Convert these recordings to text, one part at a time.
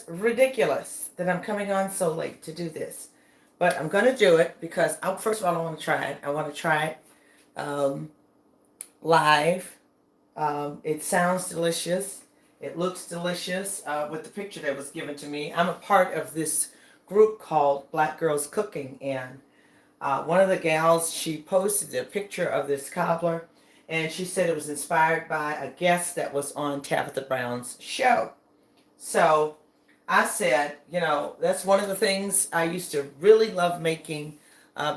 ridiculous that I'm coming on so late to do this. But I'm going to do it because, first of all, I want to try it. I want to try it um, live. It sounds delicious. It looks delicious with the picture that was given to me. I'm a part of this group called Black Girls Cooking, and one of the gals, she posted a picture of this cobbler, and she said it was inspired by a guest that was on Tabitha Brown's show. So I said, that's one of the things I used to really love making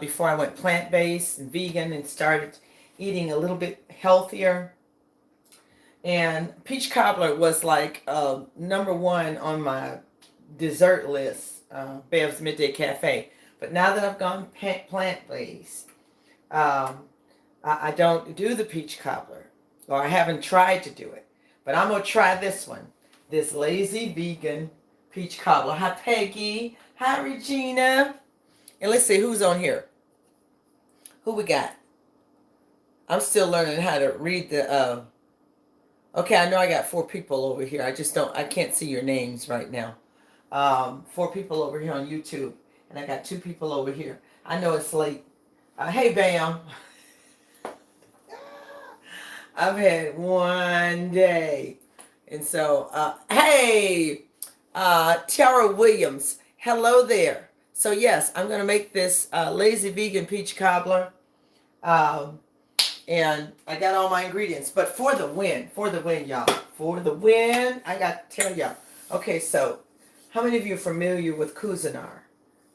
before I went plant-based and vegan and started eating a little bit healthier. And peach cobbler was like number one on my dessert list, Bev's Midday Cafe. But now that I've gone plant-based, I don't do the peach cobbler, or I haven't tried to do it. But I'm going to try this one, this lazy vegan peach cobbler. Hi, Peggy. Hi, Regina. And let's see who's on here. Who we got? I'm still learning how to read the... Okay, I know I got 4 people over here. I can't see your names right now. 4 people over here on YouTube. And I got 2 people over here. I know it's late. Hey, Bam. I've had one day. And so, hey, Tara Williams. Hello there. So, yes, I'm going to make this lazy vegan peach cobbler. And I got all my ingredients. But for the win, y'all. For the win, I got to tell y'all. Okay, so how many of you are familiar with Cuisinart?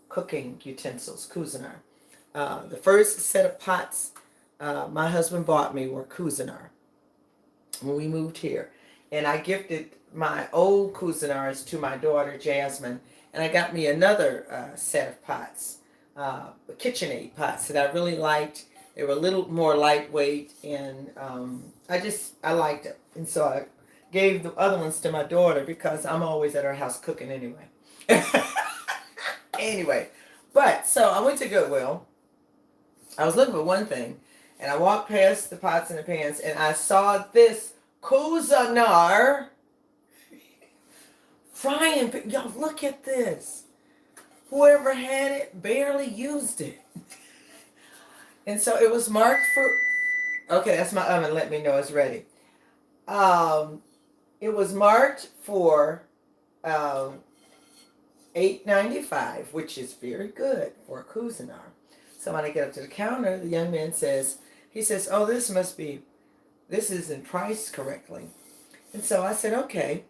Cooking utensils, Cuisinart. The first set of pots my husband bought me were Cuisinart when we moved here. And I gifted my old Cuisinarts to my daughter, Jasmine. And I got me another set of pots, KitchenAid pots that I really liked. They were a little more lightweight, and I liked it. And so I gave the other ones to my daughter because I'm always at her house cooking anyway. Anyway, but so I went to Goodwill. I was looking for one thing, and I walked past the pots and the pans, and I saw this Cuisinart frying pan. Y'all, look at this. Whoever had it barely used it. And so it was marked for, okay, that's my oven. Let me know it's ready. It was marked for $8.95, which is very good for a Cuisinart. So when I get up to the counter, the young man says, oh, this isn't priced correctly. And so I said, okay.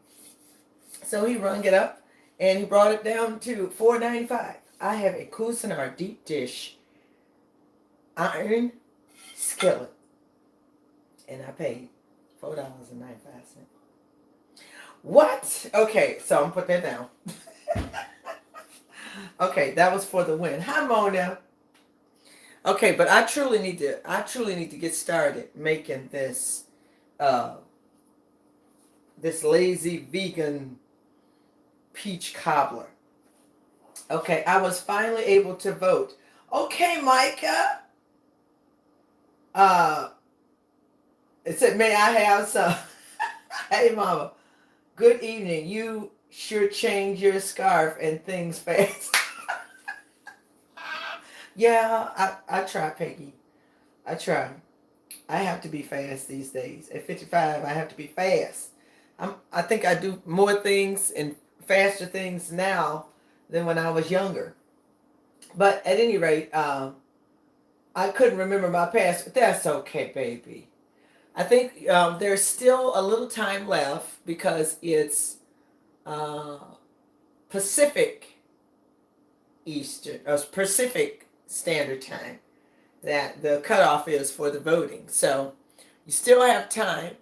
So he rung it up, and he brought it down to $4.95. I have a Cuisinart deep dish iron skillet, and I paid $4.95. What? Okay, so I'm putting that down. Okay, that was for the win. Hi, Mona. Okay, but I truly need to get started making this this lazy vegan peach cobbler. Okay, I was finally able to vote. Okay, Micah. It said, may I have some? Hey, Mama. Good evening. You sure change your scarf and things fast. Yeah, I try, Peggy. I try. I have to be fast these days. At 55, I have to be fast. I think I do more things and faster things now than when I was younger. But at any rate, I couldn't remember my past, but that's okay, baby. I think there's still a little time left because it's Pacific Standard Time that the cutoff is for the voting. So you still have time.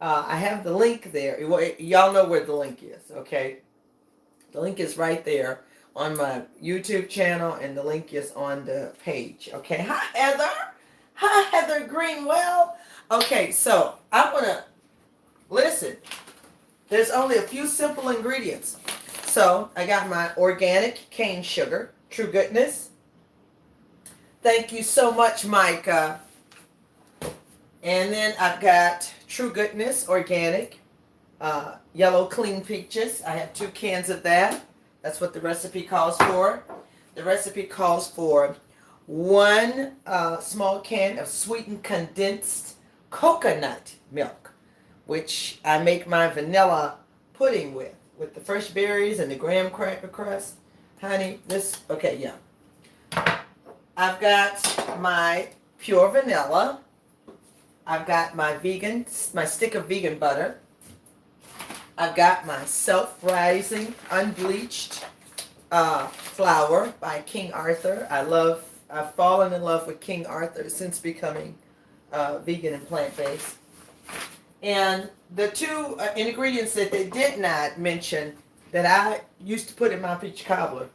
I have the link there. Y'all know where the link is, okay? The link is right there on my YouTube channel, and the link is on the page. Okay, hi Heather. Hi Heather Greenwell. Okay, so I want to listen. There's only a few simple ingredients. So I got my organic cane sugar, True Goodness. Thank you so much, Micah. And then I've got True Goodness organic. yellow clean peaches. I have 2 cans of that. That's what the recipe calls for. The recipe calls for 1 small can of sweetened condensed coconut milk, which I make my vanilla pudding with the fresh berries and the graham cracker crust. Honey, okay, yeah. I've got my pure vanilla. I've got my stick of vegan butter. I've got my self-rising, unbleached flour by King Arthur. I've fallen in love with King Arthur since becoming vegan and plant-based. And the 2 ingredients that they did not mention that I used to put in my peach cobbler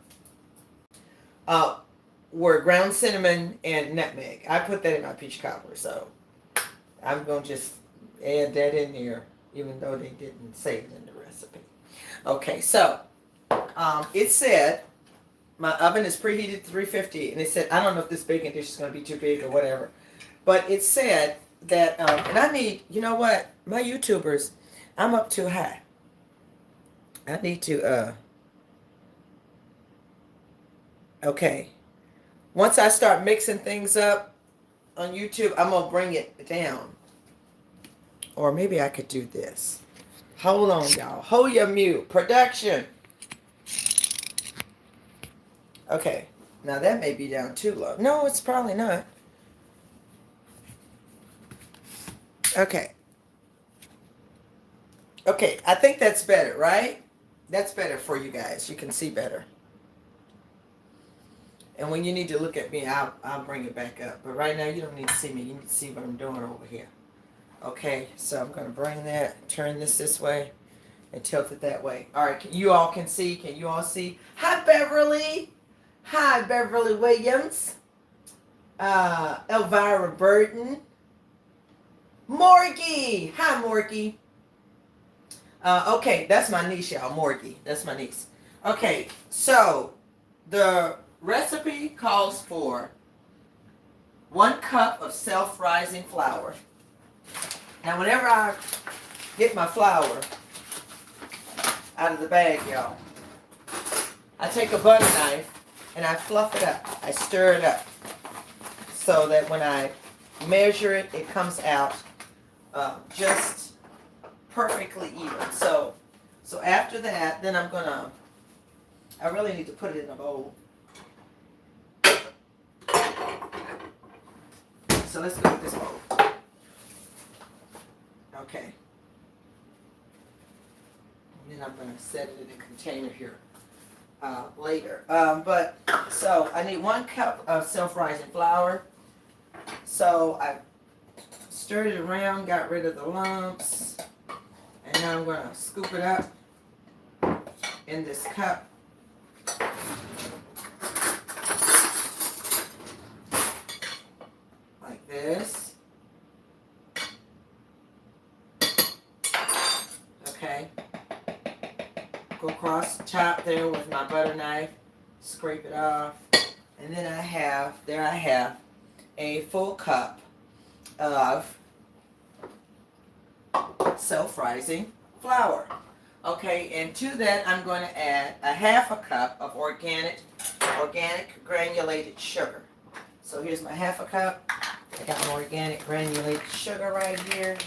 were ground cinnamon and nutmeg. I put that in my peach cobbler, so I'm going to just add that in there, even though they didn't say it in the recipe. Okay, so it said my oven is preheated to 350, and it said, I don't know if this baking dish is going to be too big or whatever, but it said that, and I need, you know what, my YouTubers, I'm up too high. I need to, okay. Once I start mixing things up on YouTube, I'm going to bring it down. Or maybe I could do this. Hold on, y'all. Hold your mute. Production. Okay. Now that may be down too low. No, it's probably not. Okay. Okay, I think that's better, right? That's better for you guys. You can see better. And when you need to look at me, I'll bring it back up. But right now, you don't need to see me. You need to see what I'm doing over here. Okay, so I'm going to bring that, turn this way, and tilt it that way. All right, you all can see. Can you all see? Hi, Beverly. Hi, Beverly Williams. Elvira Burton. Morgie. Hi, Morgie. Okay, that's my niece, y'all. Morgie. That's my niece. Okay, so the recipe calls for 1 cup of self-rising flour. Now, whenever I get my flour out of the bag, y'all, I take a butter knife and I fluff it up. I stir it up so that when I measure it, it comes out just perfectly even. So after that, then I really need to put it in a bowl. So let's go with this bowl. Okay. And then I'm going to set it in a container here later. So I need 1 cup of self-rising flour. So I stirred it around, got rid of the lumps. And now I'm going to scoop it up in this cup. Like this. Okay. Go across the top there with my butter knife. Scrape it off. And then I have a full cup of self-rising flour. Okay, and to that I'm going to add a 1/2 cup of organic granulated sugar. So here's my 1/2 cup. I got my organic granulated sugar right here.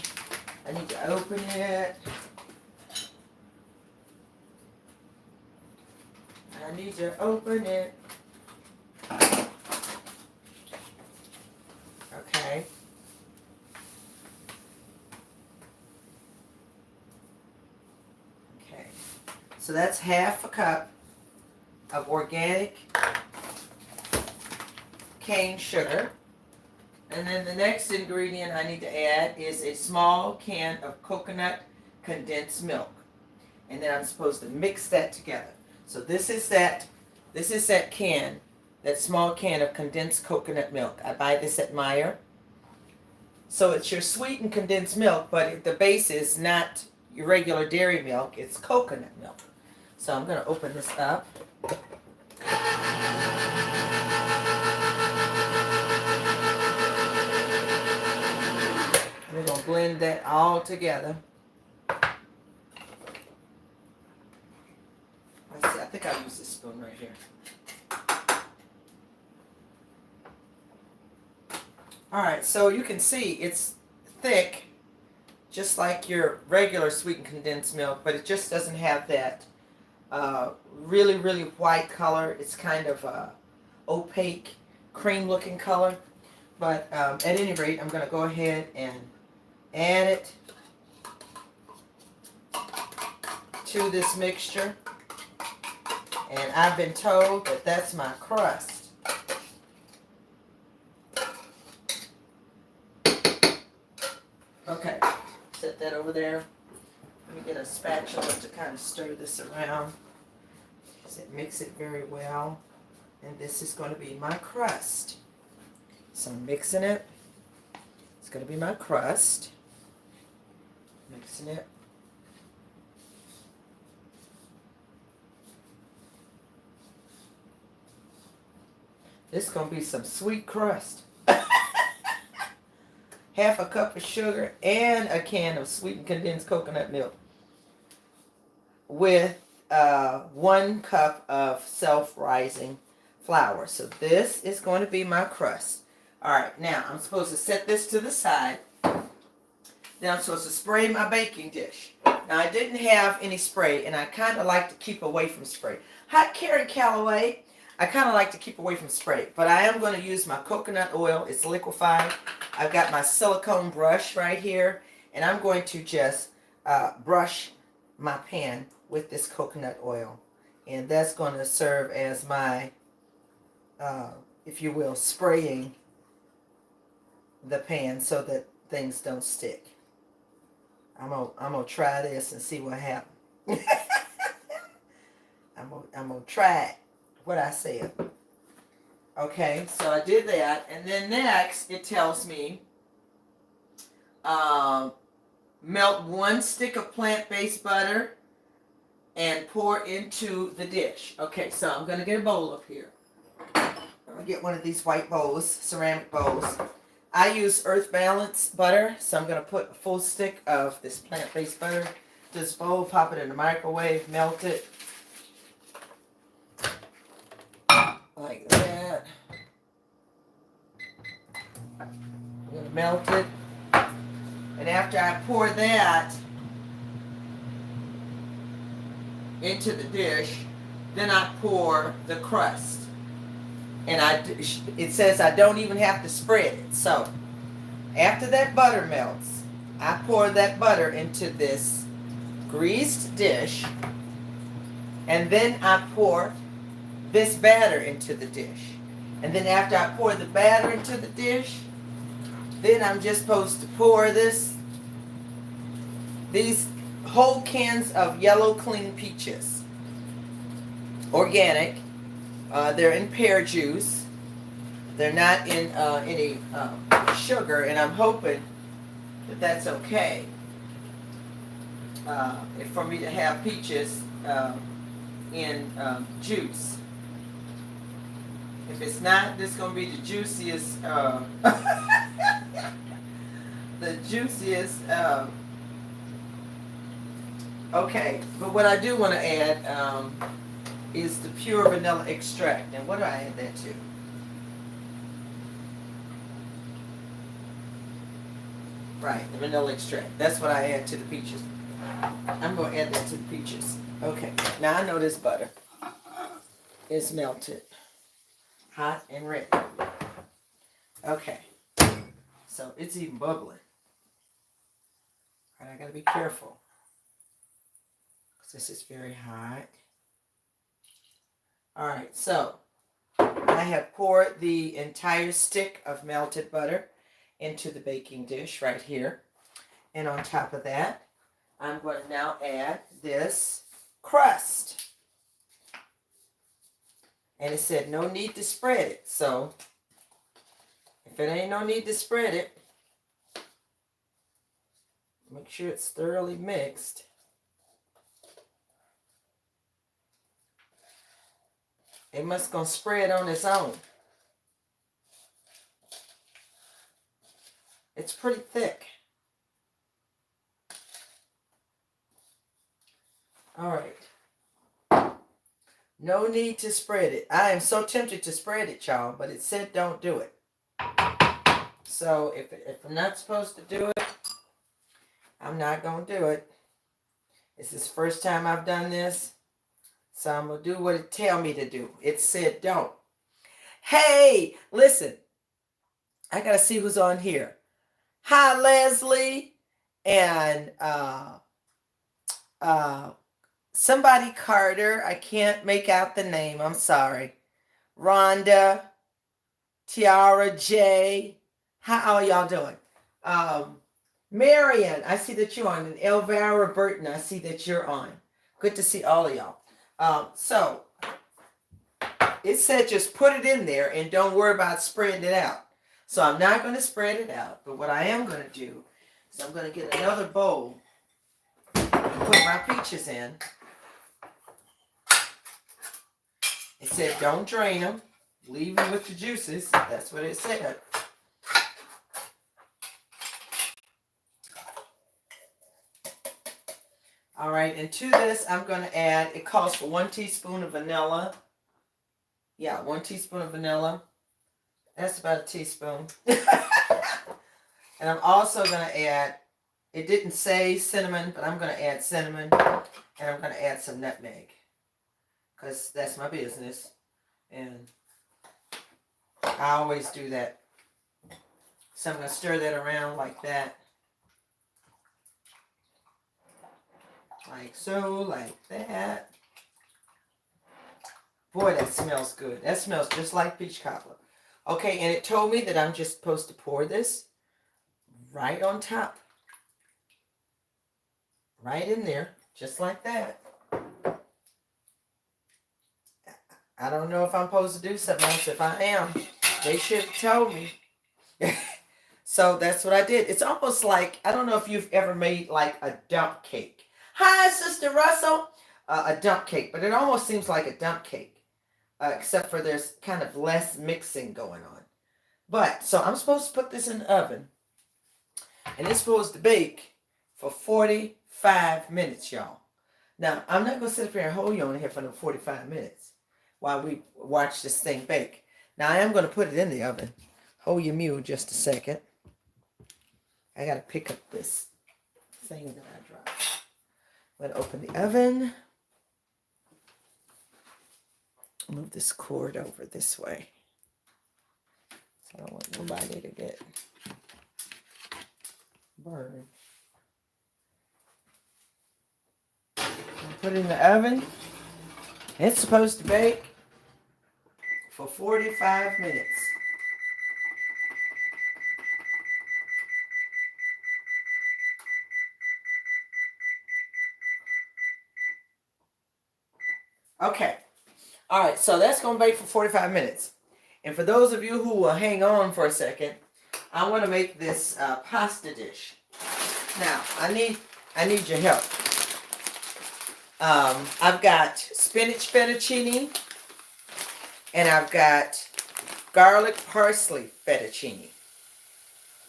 I need to open it. I need to open it. Okay. Okay. So that's 1/2 cup of organic cane sugar. And then the next ingredient I need to add is a small can of coconut condensed milk. And then I'm supposed to mix that together. So this is that can, that small can of condensed coconut milk. I buy this at Meijer. So it's your sweetened condensed milk, but the base is not your regular dairy milk, it's coconut milk. So I'm going to open this up. We're going to blend that all together. think I'll use this spoon right here. All right, so you can see it's thick, just like your regular sweetened condensed milk, but it just doesn't have that really, really white color. It's kind of opaque, cream-looking color. But at any rate, I'm going to go ahead and add it to this mixture. And I've been told that that's my crust. Okay, set that over there. Let me get a spatula to kind of stir this around. Mix it very well. And this is going to be my crust. So I'm mixing it. It's going to be my crust. Mixing it. This is going to be some sweet crust. Half a cup of sugar and a can of sweetened condensed coconut milk with 1 cup of self-rising flour. So this is going to be my crust. All right, now I'm supposed to set this to the side. Then I'm supposed to spray my baking dish. Now I didn't have any spray, and I kind of like to keep away from spray. Hot Carrot Callaway, I kind of like to keep away from spray, but I am going to use my coconut oil. It's liquefied. I've got my silicone brush right here, and I'm going to just brush my pan with this coconut oil. And that's going to serve as my, if you will, spraying the pan so that things don't stick. I'm gonna try this and see what happens. I'm gonna try it, what I said. Okay, so I did that, and then next it tells me melt 1 stick of plant-based butter and pour into the dish. Okay, so I'm gonna get a bowl up here. I'm gonna get one of these white bowls, ceramic bowls. I use Earth Balance butter, so I'm gonna put a full stick of this plant-based butter to this bowl, pop it in the microwave, melt it. Like that. I'm going to melt it. And after I pour that into the dish, then I pour the crust. And it says I don't even have to spread it. So after that butter melts, I pour that butter into this greased dish. And then I pour this batter into the dish. And then after I pour the batter into the dish, then I'm just supposed to pour these whole cans of yellow clean peaches. Organic. They're in pear juice. They're not in any sugar, and I'm hoping that that's okay. For me to have peaches in juice. If it's not, this is going to be the juiciest, okay. But what I do want to add is the pure vanilla extract. And what do I add that to? Right, the vanilla extract. That's what I add to the peaches. I'm going to add that to the peaches. Okay, now I know this butter is melted. Hot and ready. Okay, so it's even bubbling. All right, I gotta be careful because this is very hot. All right, so I have poured the entire stick of melted butter into the baking dish right here. And on top of that, I'm going to now add this crust. And it said no need to spread it. So if it ain't no need to spread it, make sure it's thoroughly mixed. It must gonna spread on its own. It's pretty thick. All right. No need to spread it. I am so tempted to spread it, y'all, but it said don't do it. So if I'm not supposed to do it, I'm not going to do it. This is the first time I've done this. So I'm going to do what it tell me to do. It said don't. Hey, listen. I got to see who's on here. Hi, Leslie. And somebody Carter. I can't make out the name. I'm sorry. Rhonda. Tiara J. How are y'all doing? Marion, I see that you're on. And Elvira Burton, I see that you're on. Good to see all of y'all. So it said just put it in there and don't worry about spreading it out. So I'm not going to spread it out. But what I am going to do is I'm going to get another bowl and put my peaches in. It said don't drain them. Leave them with the juices. That's what it said. All right, and to this, I'm going to add, it calls for 1 teaspoon of vanilla. Yeah, 1 teaspoon of vanilla. That's about a teaspoon. And I'm also going to add, it didn't say cinnamon, but I'm going to add cinnamon. And I'm going to add some nutmeg. Because that's my business. And I always do that. So I'm going to stir that around like that. Like so, like that. Boy, that smells good. That smells just like peach cobbler. Okay, and it told me that I'm just supposed to pour this right on top. Right in there, just like that. I don't know if I'm supposed to do something else. If I am, they should have told me. So that's what I did. It's almost like, I don't know if you've ever made like a dump cake. Hi, Sister Russell. A dump cake, but it almost seems like a dump cake, except for there's kind of less mixing going on. But, so I'm supposed to put this in the oven, and it's supposed to bake for 45 minutes, y'all. Now, I'm not going to sit up here and hold you on here for no 45 minutes while we watch this thing bake. Now, I am going to put it in the oven. Hold your mule just a second. I got to pick up this thing that I dropped. I'm going to open the oven. Move this cord over this way. So I don't want nobody to get burned. Put it in the oven. It's supposed to bake for 45 minutes. Okay. All right, so that's going to bake for 45 minutes. And for those of you who will hang on for a second, I want to make this pasta dish. Now, I need your help. I've got spinach fettuccine, and I've got garlic parsley fettuccine.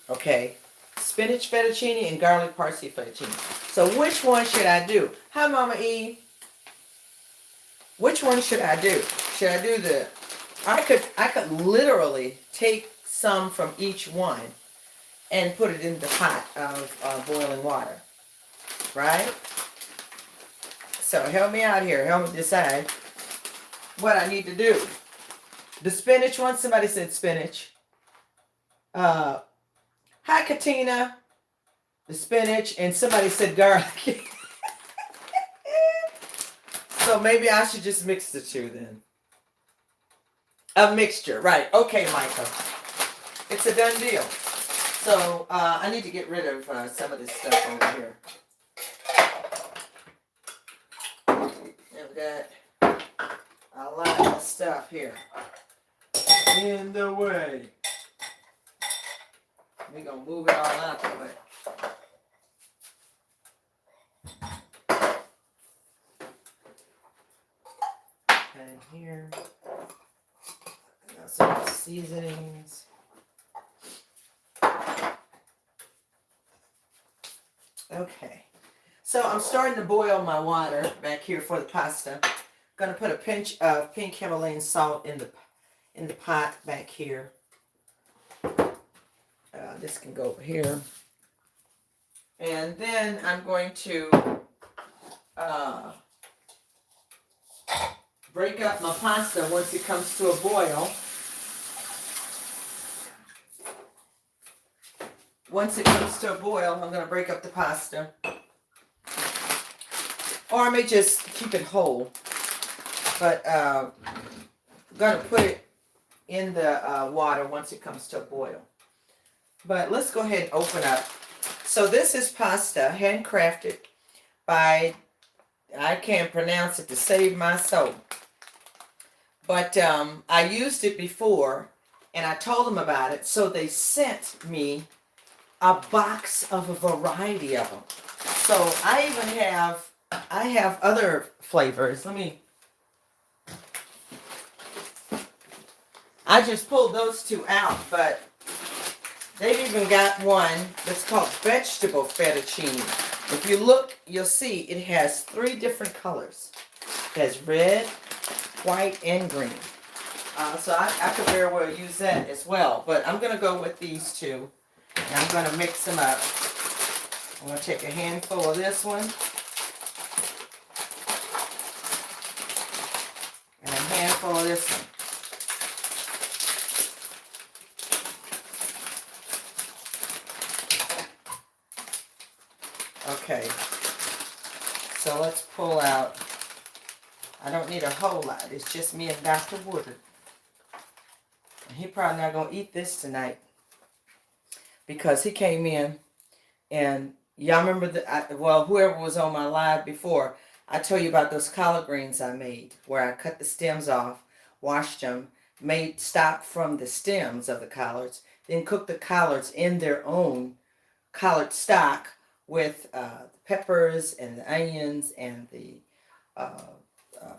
Okay, spinach fettuccine and garlic parsley fettuccine. So which one should I do? Hi, Mama E. Which one should I do? Should I do the... I could literally take some from each one and put it in the pot of boiling water. Right? So help me out here. Help me decide what I need to do. The spinach one, somebody said spinach. Hi, Katina. The spinach, and somebody said garlic. So maybe I should just mix the two then. A mixture, right. Okay, Michael. It's a done deal. So I need to get rid of some of this stuff over here. I've got a lot of stuff here in the way. We're going to move it all out the way. And here, I got some seasonings. Okay, so I'm starting to boil my water back here for the pasta. Gonna put a pinch of pink Himalayan salt in the pot back here. This can go over here. And then I'm going to break up my pasta once it comes to a boil. Once it comes to a boil, I'm going to break up the pasta. Or I may just keep it whole. But I'm going to put it in the water once it comes to a boil. But let's go ahead and open up. So this is pasta, handcrafted by, I can't pronounce it to save my soul. But I used it before, and I told them about it, so they sent me a box of a variety of them. So I have other flavors. I just pulled those two out, but they've even got one that's called vegetable fettuccine. If you look, you'll see it has 3 different colors. It has red, white, and green. So I could very well use that as well. But I'm going to go with these two. And I'm going to mix them up. I'm going to take a handful of this one. And a handful of this one. Okay, so let's pull out. I don't need a whole lot. It's just me and Dr. Woodard. And he probably not going to eat this tonight because he came in and y'all remember whoever was on my live before, I told you about those collard greens I made where I cut the stems off, washed them, made stock from the stems of the collards, then cooked the collards in their own collard stock with the peppers and the onions and the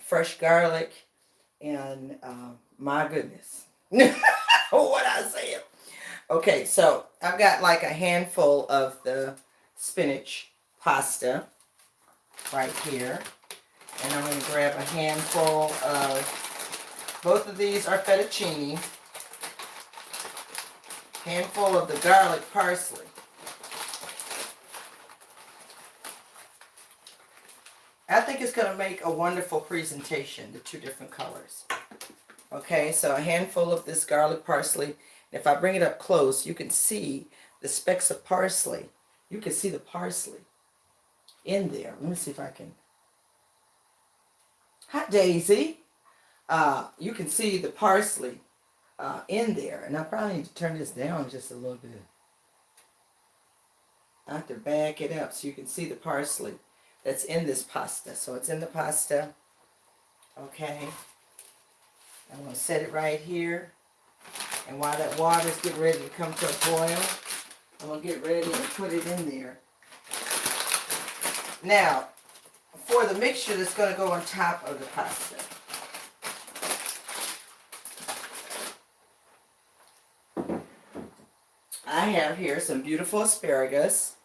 fresh garlic and my goodness, what I said. Okay, so I've got like a handful of the spinach pasta right here, and I'm going to grab a handful of, both of these are fettuccine, handful of the garlic parsley. I think it's going to make a wonderful presentation, the 2 different colors. Okay, so a handful of this garlic parsley. If I bring it up close, you can see the specks of parsley. You can see the parsley in there. Let me see if I can. Hi, Daisy. You can see the parsley in there. And I probably need to turn this down just a little bit. I have to back it up so you can see the parsley that's in this pasta. So it's in the pasta. Okay. I'm going to set it right here. And while that water's getting ready to come to a boil, I'm going to get ready and put it in there. Now, for the mixture that's going to go on top of the pasta. I have here some beautiful asparagus,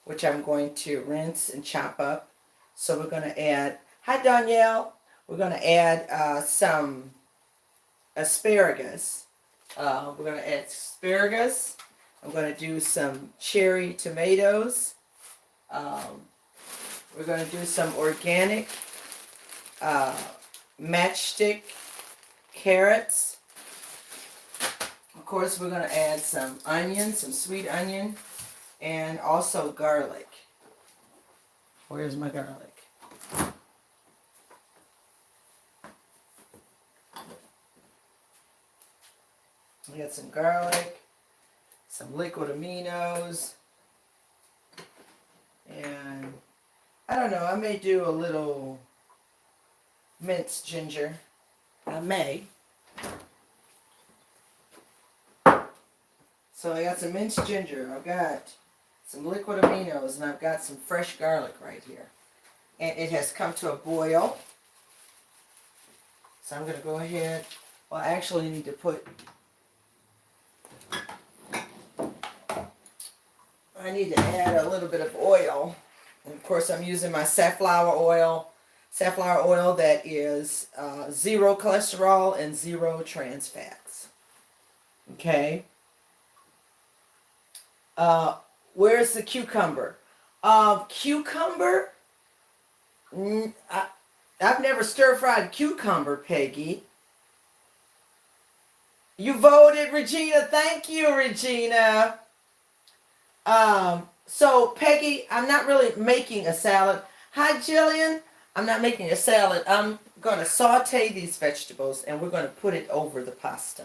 which I'm going to rinse and chop up. So we're going to add, hi Danielle, we're going to add some asparagus. We're going to add asparagus. I'm going to do some cherry tomatoes. We're going to do some organic matchstick carrots. Of course, we're going to add some onion, some sweet onion, and also garlic. Where's my garlic? We got some garlic, some liquid aminos, and I don't know, I may do a little minced ginger. I may. So I got some minced ginger, I've got some liquid aminos, and I've got some fresh garlic right here. And it has come to a boil. So I'm going to go ahead, well I actually need to put, I need to add a little bit of oil. And of course I'm using my safflower oil, safflower oil that is zero cholesterol and zero trans fats. Okay. Where's the cucumber? Cucumber? I've never stir-fried cucumber, Peggy. You voted, Regina. Thank you, Regina. So, Peggy, I'm not really making a salad. Hi, Jillian. I'm not making a salad. I'm going to saute these vegetables, and we're going to put it over the pasta.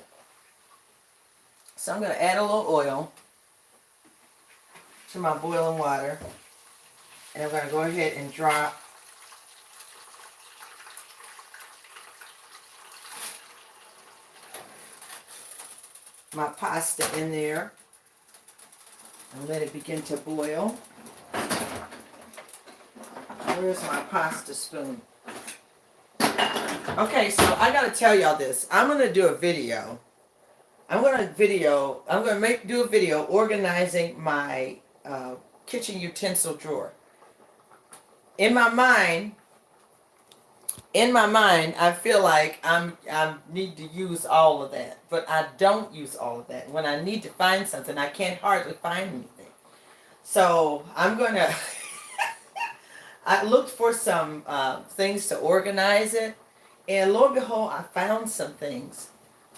So I'm going to add a little oil to my boiling water. And I'm going to go ahead and drop my pasta in there and let it begin to boil. Where's my pasta spoon? Okay, so I got to tell y'all this. I'm going to do a video. I'm going to do a video organizing my kitchen utensil drawer. In my mind, I feel like I need to use all of that, but I don't use all of that. When I need to find something, I can't hardly find anything. So I'm gonna. I looked for some things to organize it, and lo and behold, I found some things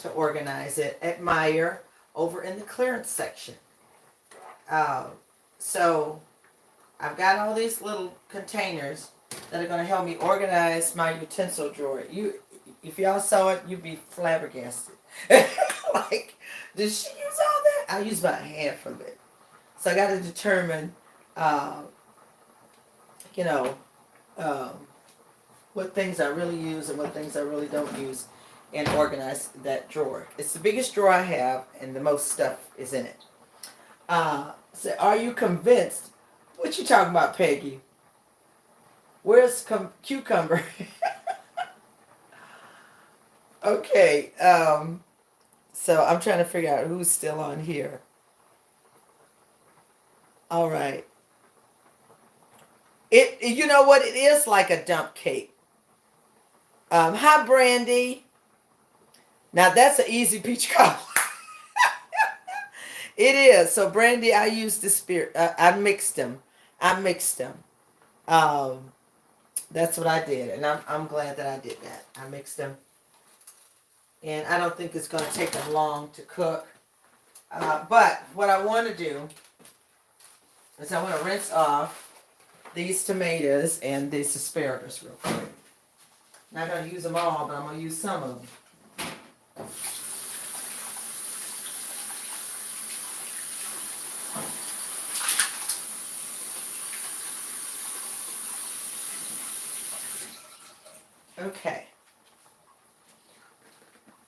to organize it at Meijer over in the clearance section. So I've got all these little containers that are going to help me organize my utensil drawer. If y'all saw it, you'd be flabbergasted. Like, did she use all that? I used about half of it. So I got to determine, what things I really use and what things I really don't use, and organize that drawer. It's the biggest drawer I have, and the most stuff is in it. So are you convinced? What you talking about, Peggy? Where's cucumber? Okay, so I'm trying to figure out who's still on here. All right. You know what? It is like a dump cake. Hi, Brandy. Now that's an easy peach cobbler. It is. So, Brandy, I used the spirit. I mixed them. That's what I did, and I'm glad that I did that. I mixed them, and I don't think it's going to take them long to cook. But what I want to do is I want to rinse off these tomatoes and this asparagus real quick. Not going to use them all, but I'm going to use some of them. Okay,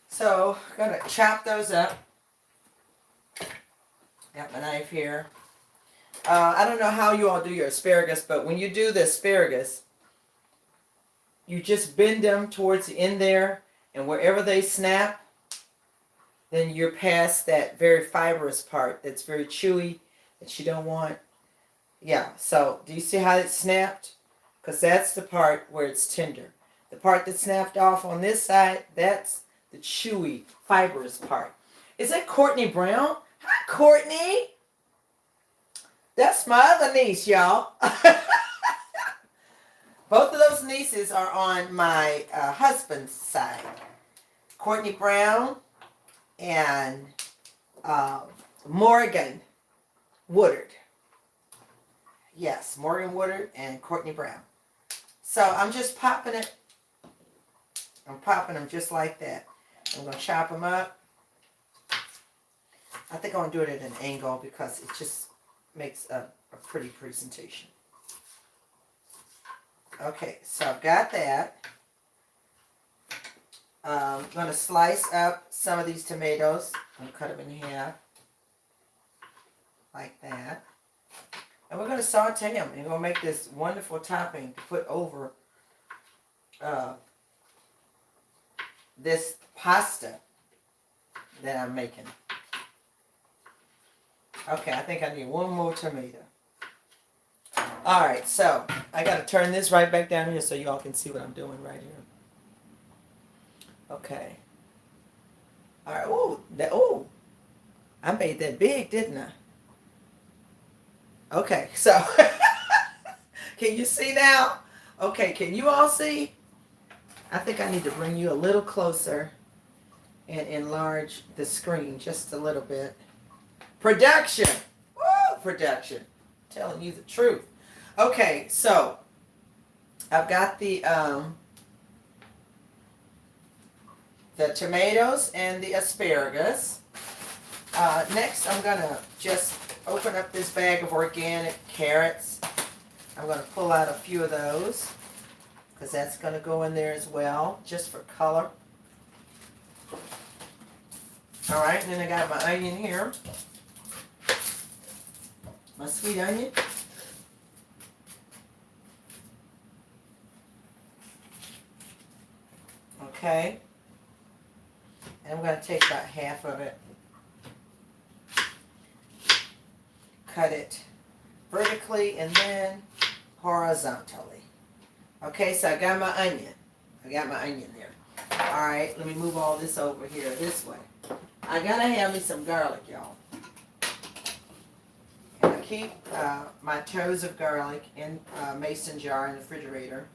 so I'm going to chop those up. Got my knife here. I don't know how you all do your asparagus, but when you do the asparagus, you just bend them towards the end there, and wherever they snap, then you're past that very fibrous part that's very chewy that you don't want. Yeah, so do you see how it snapped? Because that's the part where it's tender. The part that snapped off on this side, that's the chewy, fibrous part. Is that Courtney Brown? Hi, Courtney. That's my other niece, y'all. Both of those nieces are on my husband's side. Courtney Brown and Morgan Woodard. Yes, Morgan Woodard and Courtney Brown. So I'm just popping it. I'm popping them just like that. I'm going to chop them up. I think I want to do it at an angle because it just makes a pretty presentation. Okay, so I've got that. I'm going to slice up some of these tomatoes. I'm going to cut them in half. Like that. And we're going to saute them. And we're going to make this wonderful topping to put over this pasta that I'm making. Okay, I think I need one more tomato. All right, so I got to turn this right back down here so y'all can see what I'm doing right here. Okay. All right. Oh, I made that big, didn't I? Okay, so can you see now? Okay, can you all see? I think I need to bring you a little closer and enlarge the screen just a little bit. Production. Woo, production. Telling you the truth. Okay, so I've got the tomatoes and the asparagus. Next, I'm going to just open up this bag of organic carrots. I'm going to pull out a few of those because that's going to go in there as well, just for color. All right, and then I got my onion here, my sweet onion. Okay, and I'm going to take about half of it, cut it vertically and then horizontally. Okay, so I got my onion. I got my onion there. All right, let me move all this over here this way. I gotta have me some garlic, y'all. And I keep my toes of garlic in a mason jar in the refrigerator.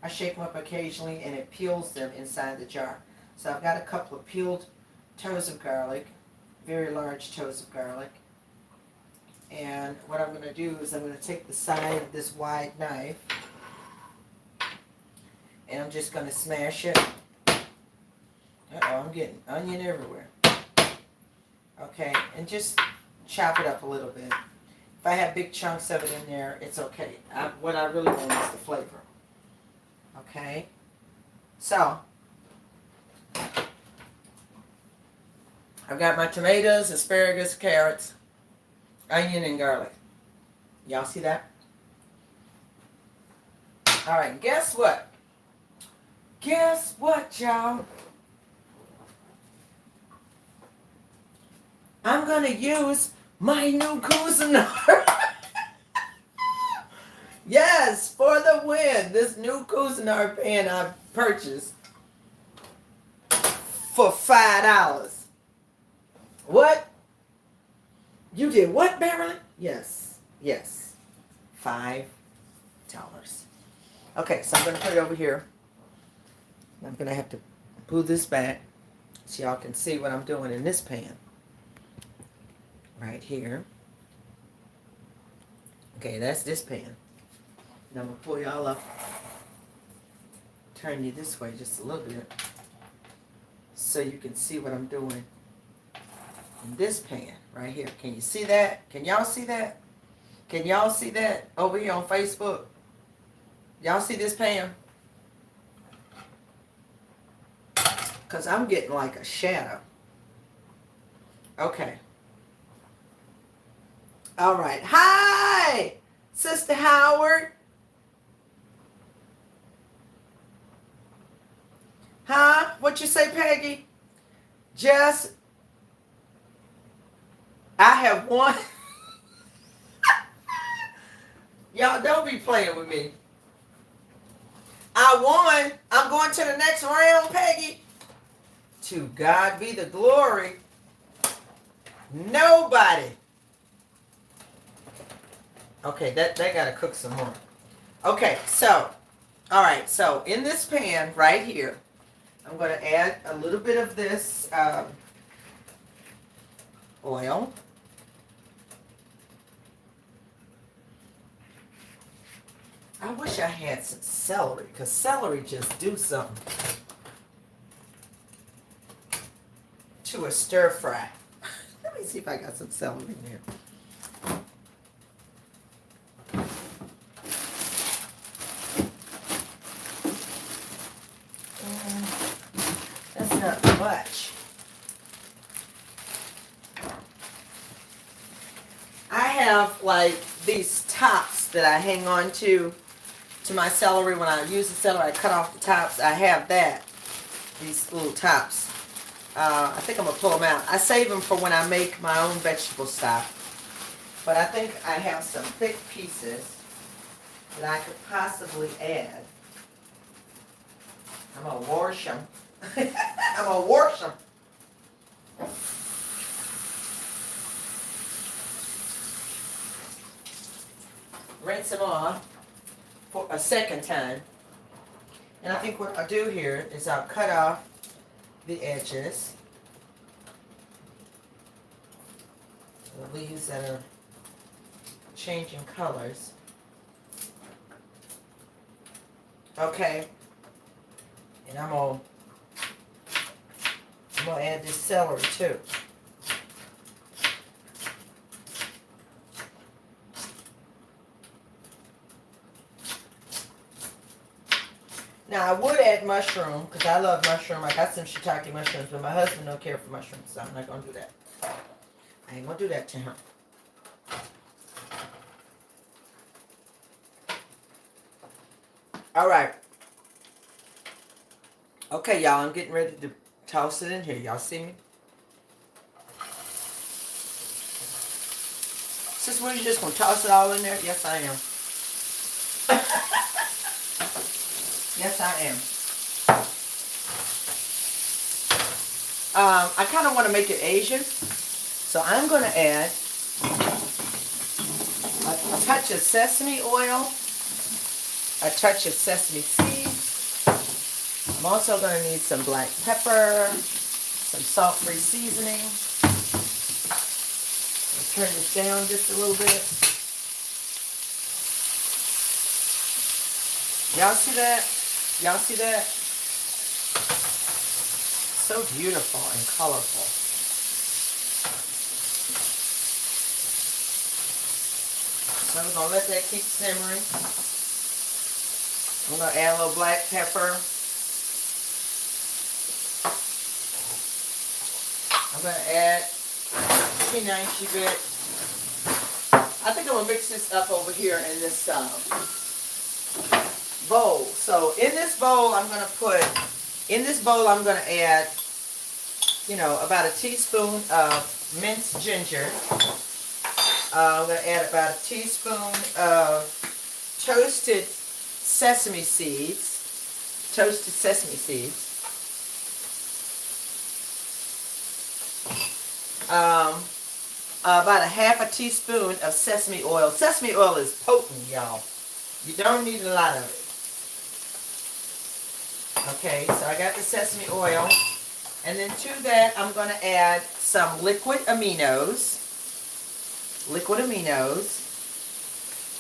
I shake them up occasionally and it peels them inside the jar. So I've got a couple of peeled toes of garlic, very large toes of garlic. And what I'm going to do is I'm going to take the side of this wide knife and I'm just going to smash it. Uh-oh, I'm getting onion everywhere. Okay, and just chop it up a little bit. If I have big chunks of it in there, it's okay. What I really want is the flavor. Okay, so I've got my tomatoes, asparagus, carrots, onion, and garlic. Y'all see that? All right, guess what? Guess what, y'all? I'm going to use my new Cuisinart. Yes, for the win. This new Cuisinart pan I purchased for $5. What? You did what, Beverly? Yes. Yes. $5. Okay, so I'm going to put it over here. I'm going to have to pull this back so y'all can see what I'm doing in this pan. Right here. Okay, that's this pan. Now I'm going to pull y'all up. Turn you this way just a little bit so you can see what I'm doing in this pan right here. Can you see that? Can y'all see that? Can y'all see that over here on Facebook? Y'all see this pan? Because I'm getting like a shadow. Okay. All right. Hi, Sister Howard. Huh? What you say, Peggy? Just, I have won. Y'all don't be playing with me. I won. I'm going to the next round, Peggy. To God be the glory. Nobody. Okay, that gotta cook some more. Okay, so, all right, so in this pan right here, I'm going to add a little bit of this oil. I wish I had some celery, because celery just do something to a stir fry. Let me see if I got some celery in there. That's not much. I have like these tops that I hang on to my celery. When I use the celery, I cut off the tops. I have that, these little tops. I think I'm going to pull them out. I save them for when I make my own vegetable stock. But I think I have some thick pieces. that I could possibly add. I'm going to wash them. I'm going to wash them. Rinse them off for a second time. And I think what I'll do here is I'll cut off the edges. The leaves that are changing colors. Okay. And I'm gonna add this celery too. Now I would add mushroom because I love mushroom. I got some shiitake mushrooms, but my husband don't care for mushrooms, so I'm not gonna do that. I ain't gonna do that to him. All right. Okay, y'all, I'm getting ready to toss it in here. Y'all see me? Sis, what, you just gonna toss it all in there? Yes, I am. Yes, I am. I kind of want to make it Asian, so I'm going to add a touch of sesame oil, a touch of sesame seeds. I'm also going to need some black pepper, some salt-free seasoning. I'll turn this down just a little bit. Y'all see that? Y'all see that? So beautiful and colorful. So I'm going to let that keep simmering. I'm going to add a little black pepper. I'm going to add a teeny bit. I think I'm going to mix this up over here in this bowl. So in this bowl, I'm going to add, about a teaspoon of minced ginger. I'm going to add about a teaspoon of toasted sesame seeds. About a half a teaspoon of sesame oil. Sesame oil is potent, y'all. You don't need a lot of it. Okay, so I got the sesame oil. And then to that, I'm going to add some liquid aminos.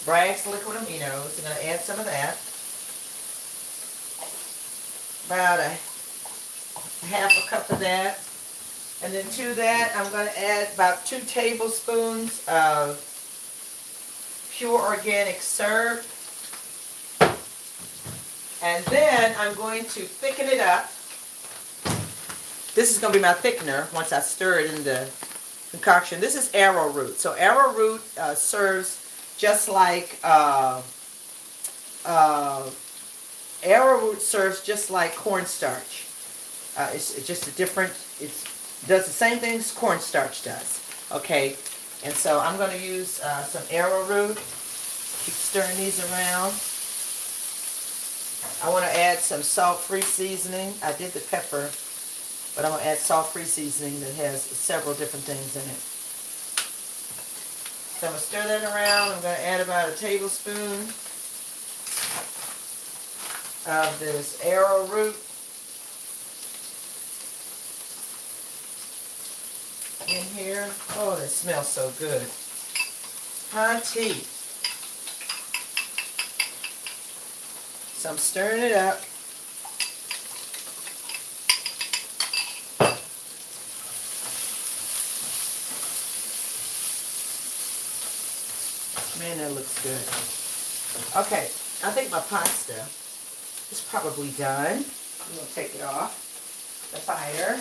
Bragg's liquid aminos. I'm going to add some of that. About a half a cup of that. And then to that, I'm going to add about 2 tablespoons of pure organic syrup. And then I'm going to thicken it up. This is going to be my thickener once I stir it in the concoction. This is arrowroot. So arrowroot serves just like cornstarch. It's just a different. It does the same things cornstarch does. Okay, and so I'm going to use some arrowroot. Keep stirring these around. I want to add some salt-free seasoning. I did the pepper, but I'm going to add salt-free seasoning that has several different things in it. So I'm going to stir that around. I'm going to add about a tablespoon of this arrowroot in here. Oh, that smells so good. Hot tea. So I'm stirring it up. Man, that looks good. Okay, I think my pasta is probably done. I'm going to take it off the fire.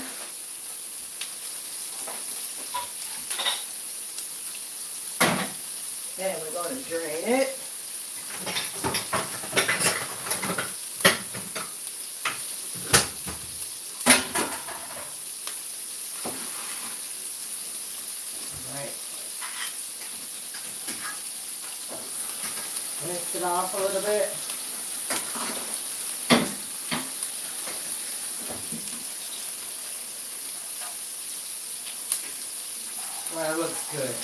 And we're going to drain it. it off a little bit. Well, it looks good.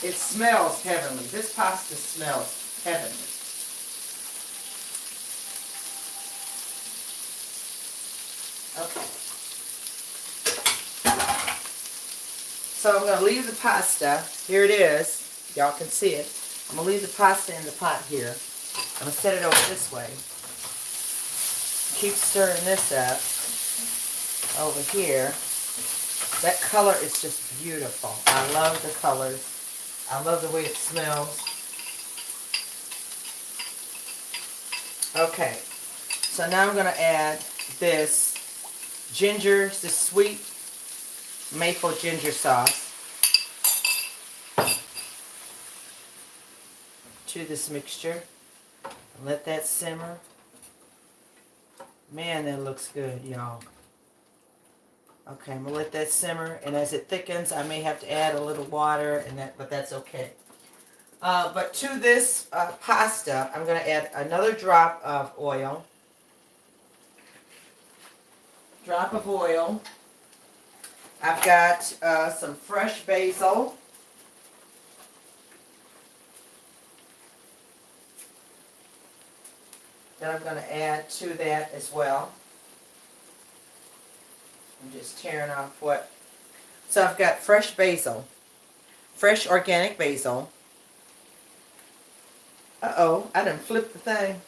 It smells heavenly. This pasta smells heavenly. Okay. So I'm going to leave the pasta. Here it is. Y'all can see it. I'm going to leave the pasta in the pot here. I'm going to set it over this way. Keep stirring this up over here. That color is just beautiful. I love the colors. I love the way it smells. Okay, so now I'm going to add this ginger, this sweet maple ginger sauce to this mixture. Let that simmer. Man, that looks good, y'all. Okay, I'm going to let that simmer, and as it thickens, I may have to add a little water, but that's okay. But to this pasta, I'm going to add another drop of oil. Drop of oil. I've got some fresh basil. That I'm going to add to that as well. I'm just tearing off what. So I've got fresh basil. Fresh organic basil. Uh-oh, I done flipped the thing.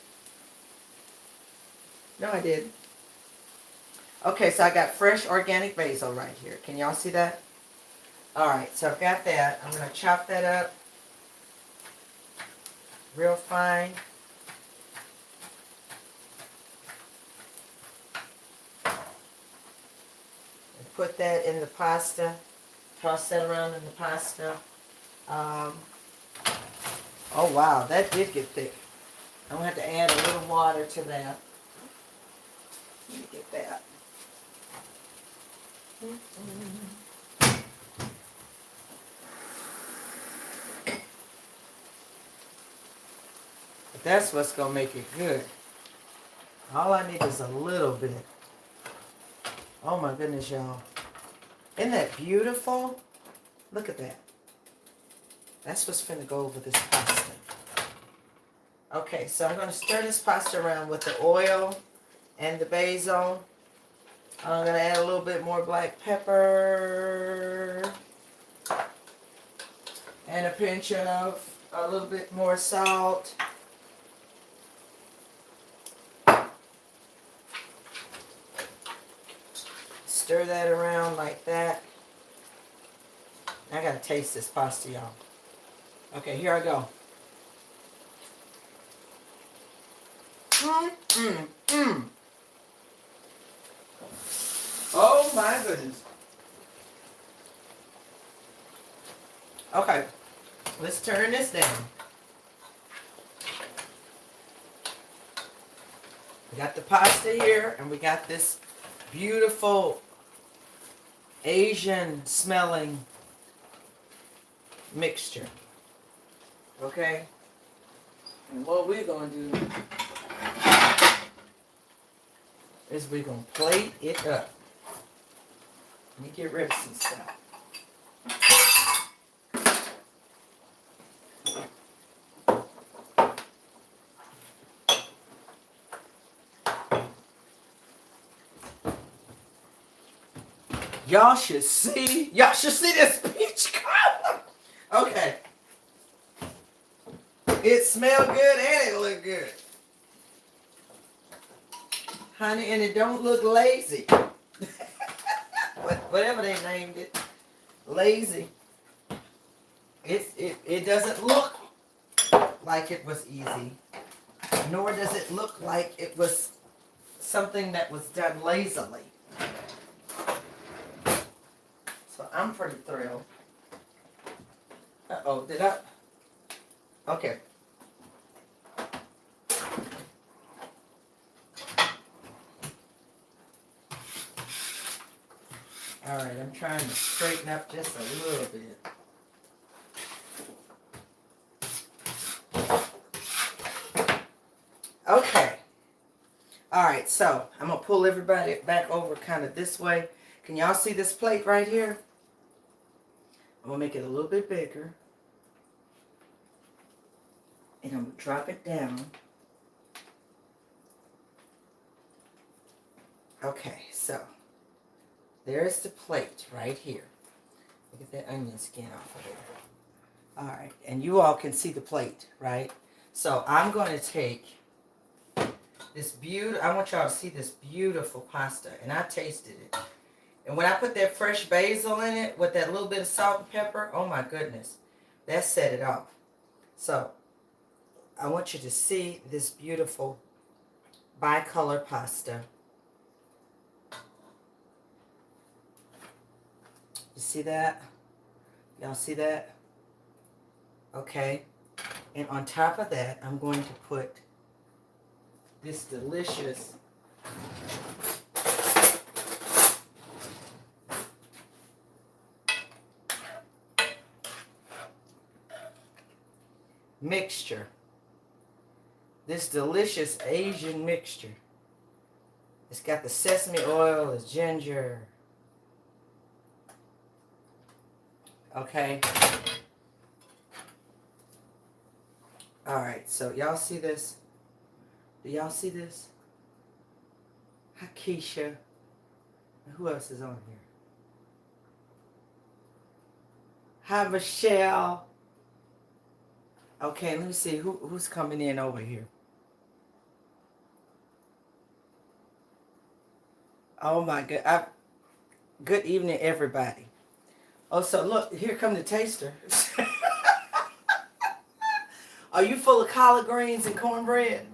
No, I did. Okay, so I got fresh organic basil right here. Can y'all see that? Alright, so I've got that. I'm going to chop that up real fine. Put that in the pasta. Toss that around in the pasta. Oh wow, that did get thick. I'm going to have to add a little water to that. Let me get that. But that's what's going to make it good. All I need is a little bit. Oh my goodness, y'all. Isn't that beautiful? Look at that. That's what's finna go over this pasta. Okay, so I'm going to stir this pasta around with the oil and the basil. I'm going to add a little bit more black pepper. And a pinch of a little bit more salt. Stir that around like that. I gotta taste this pasta, y'all. Okay, here I go. Oh my goodness. Okay, let's turn this down. We got the pasta here, and we got this beautiful Asian smelling mixture. Okay? And what we're going to do is we're going to plate it up. Let me get rid of some stuff. Y'all should see this peach color. Okay. It smelled good and it looked good. Honey, and it don't look lazy. Whatever they named it. Lazy. It doesn't look like it was easy. Nor does it look like it was something that was done lazily. So I'm pretty thrilled. Uh-oh, did I? Okay. Alright, I'm trying to straighten up just a little bit. All right, so I'm going to pull everybody back over kind of this way. Can y'all see this plate right here? I'm going to make it a little bit bigger. And I'm going to drop it down. Okay, so there's the plate right here. Look at that onion skin off of there. All right, and you all can see the plate, right? So I'm going to take this I want y'all to see this beautiful pasta, and I tasted it. And when I put that fresh basil in it with that little bit of salt and pepper, oh my goodness, that set it off. So I want you to see this beautiful bicolor pasta. You see that? Y'all see that? Okay. And on top of that, I'm going to put this delicious mixture. This delicious Asian mixture. It's got the sesame oil, the ginger. Okay. All right, so y'all see this? Do y'all see this? Hi, Keisha. Who else is on here? Hi, Michelle. Okay, let me see who's coming in over here. Oh my God! Good evening, everybody. Oh, so look, here come the taster. Are you full of collard greens and cornbread?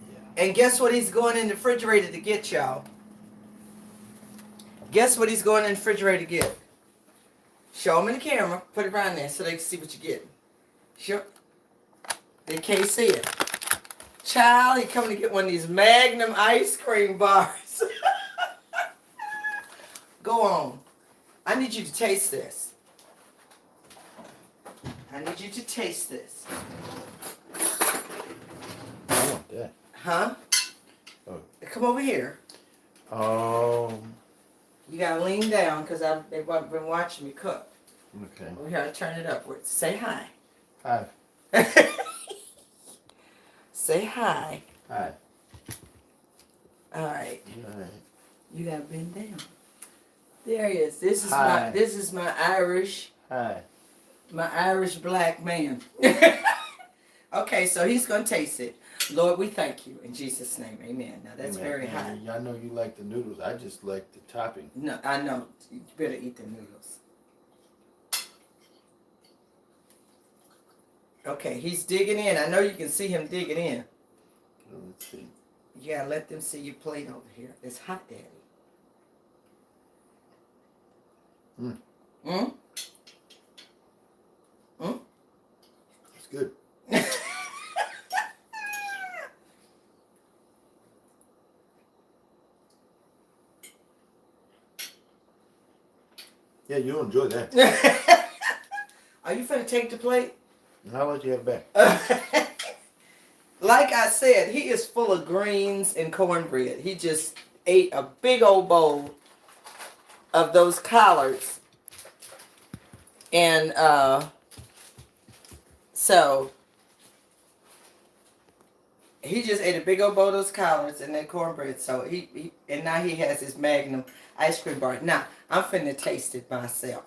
Yeah. And guess what he's going in the refrigerator to get, y'all? Guess what he's going in the refrigerator to get? Show them in the camera. Put it around there so they can see what you're getting. Sure. They can't see it. Child, he coming to get one of these Magnum ice cream bars. Go on. I need you to taste this. I need you to taste this. I want that. Huh? Oh. Come over here. You gotta lean down because they've been watching me cook. Okay. We gotta turn it upwards. Say hi. Hi. Say hi. Hi. All right. All right. You gotta bend down. There he is. This is my Irish. Hi. My Irish black man. Okay, so he's gonna taste it. Lord, we thank you in Jesus' name. Amen. Now that's very hot. I know you like the noodles. I just like the topping. No, I know. You better eat the noodles. Okay, he's digging in. I know you can see him digging in. Let's see. You gotta let them see your plate over here. It's hot, Daddy. Mm. Mm? Mm? It's good. Yeah, you'll enjoy that. Are you finna take the plate? I'll let you have it back. Like I said, he is full of greens and cornbread. He just ate a big old bowl of those collards. And so he just ate a big old bowl of those collards and that cornbread. So and now he has his Magnum ice cream bar. Now, I'm finna taste it myself.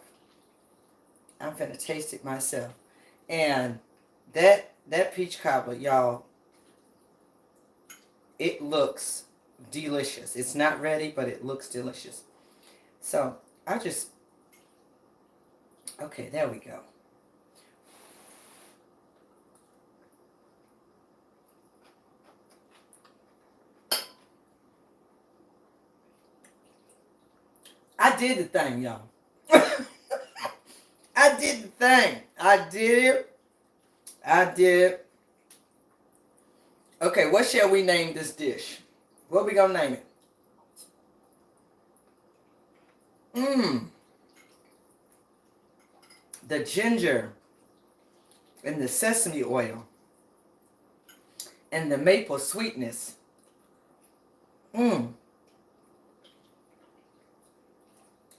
And that peach cobbler, y'all, it looks delicious. It's not ready, but it looks delicious. So, okay, there we go. I did the thing, y'all. I did the thing. I did it. Okay, what shall we name this dish? What we gonna name it? The ginger and the sesame oil and the maple sweetness Mmm.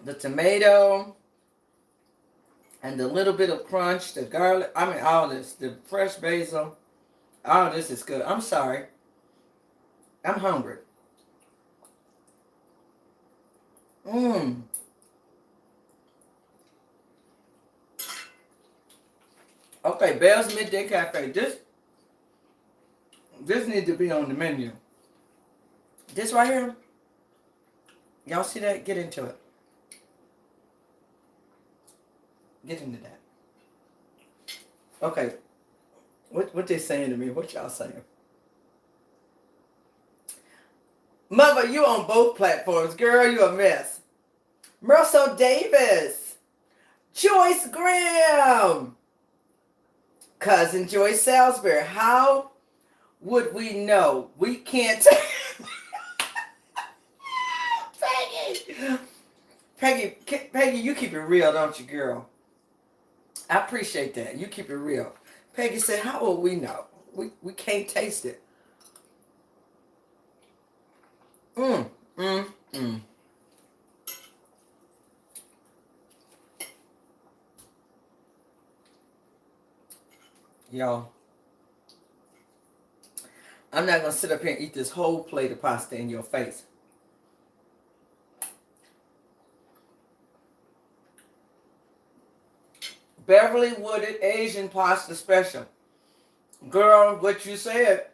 The tomato and the little bit of crunch, the garlic. I mean, all this. The fresh basil. All this is good. I'm sorry. I'm hungry. Mmm. Okay, Bell's Midday Cafe. This needs to be on the menu. This right here. Y'all see that? Get into it. Get into that. Okay. What they saying to me? What y'all saying? Mother, you on both platforms. Girl, you a mess. Merso Davis. Joyce Graham. Cousin Joyce Salisbury. How would we know? We can't. Peggy, you keep it real, don't you, girl? I appreciate that. You keep it real. Peggy said, how will we know? We can't taste it. Mmm. Y'all, I'm not going to sit up here and eat this whole plate of pasta in your face. Beverly Wooded Asian Pasta Special. Girl, what you said,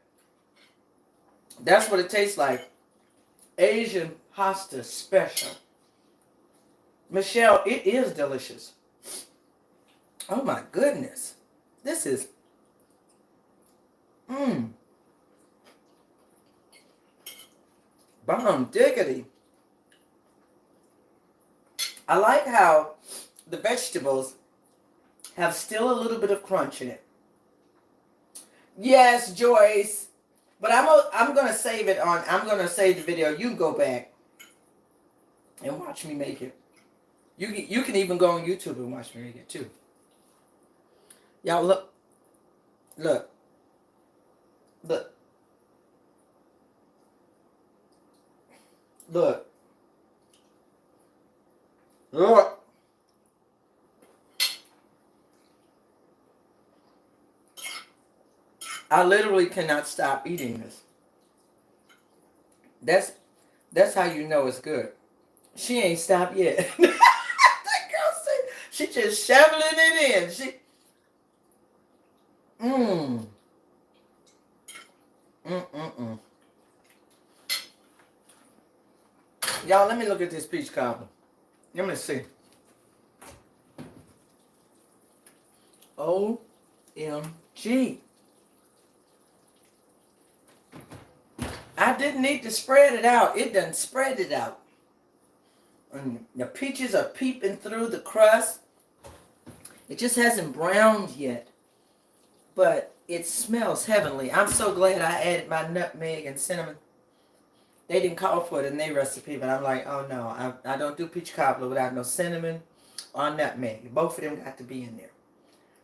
that's what it tastes like. Asian Pasta Special. Michelle, it is delicious. Oh my goodness. This is... Bomb diggity. I like how the vegetables have still a little bit of crunch in it. Yes, Joyce. But I'm gonna save it on. I'm gonna save the video. You can go back and watch me make it. You can even go on YouTube and watch me make it too. Y'all look. Look. I literally cannot stop eating this. That's how you know it's good. She ain't stopped yet. That girl said she just shoveling it in. Y'all, let me look at this peach cobbler. Let me see. OMG. I didn't need to spread it out. It done spread it out. And the peaches are peeping through the crust. It just hasn't browned yet. But it smells heavenly. I'm so glad I added my nutmeg and cinnamon. They didn't call for it in their recipe, but I'm like, oh no, I don't do peach cobbler without no cinnamon or nutmeg. Both of them got to be in there.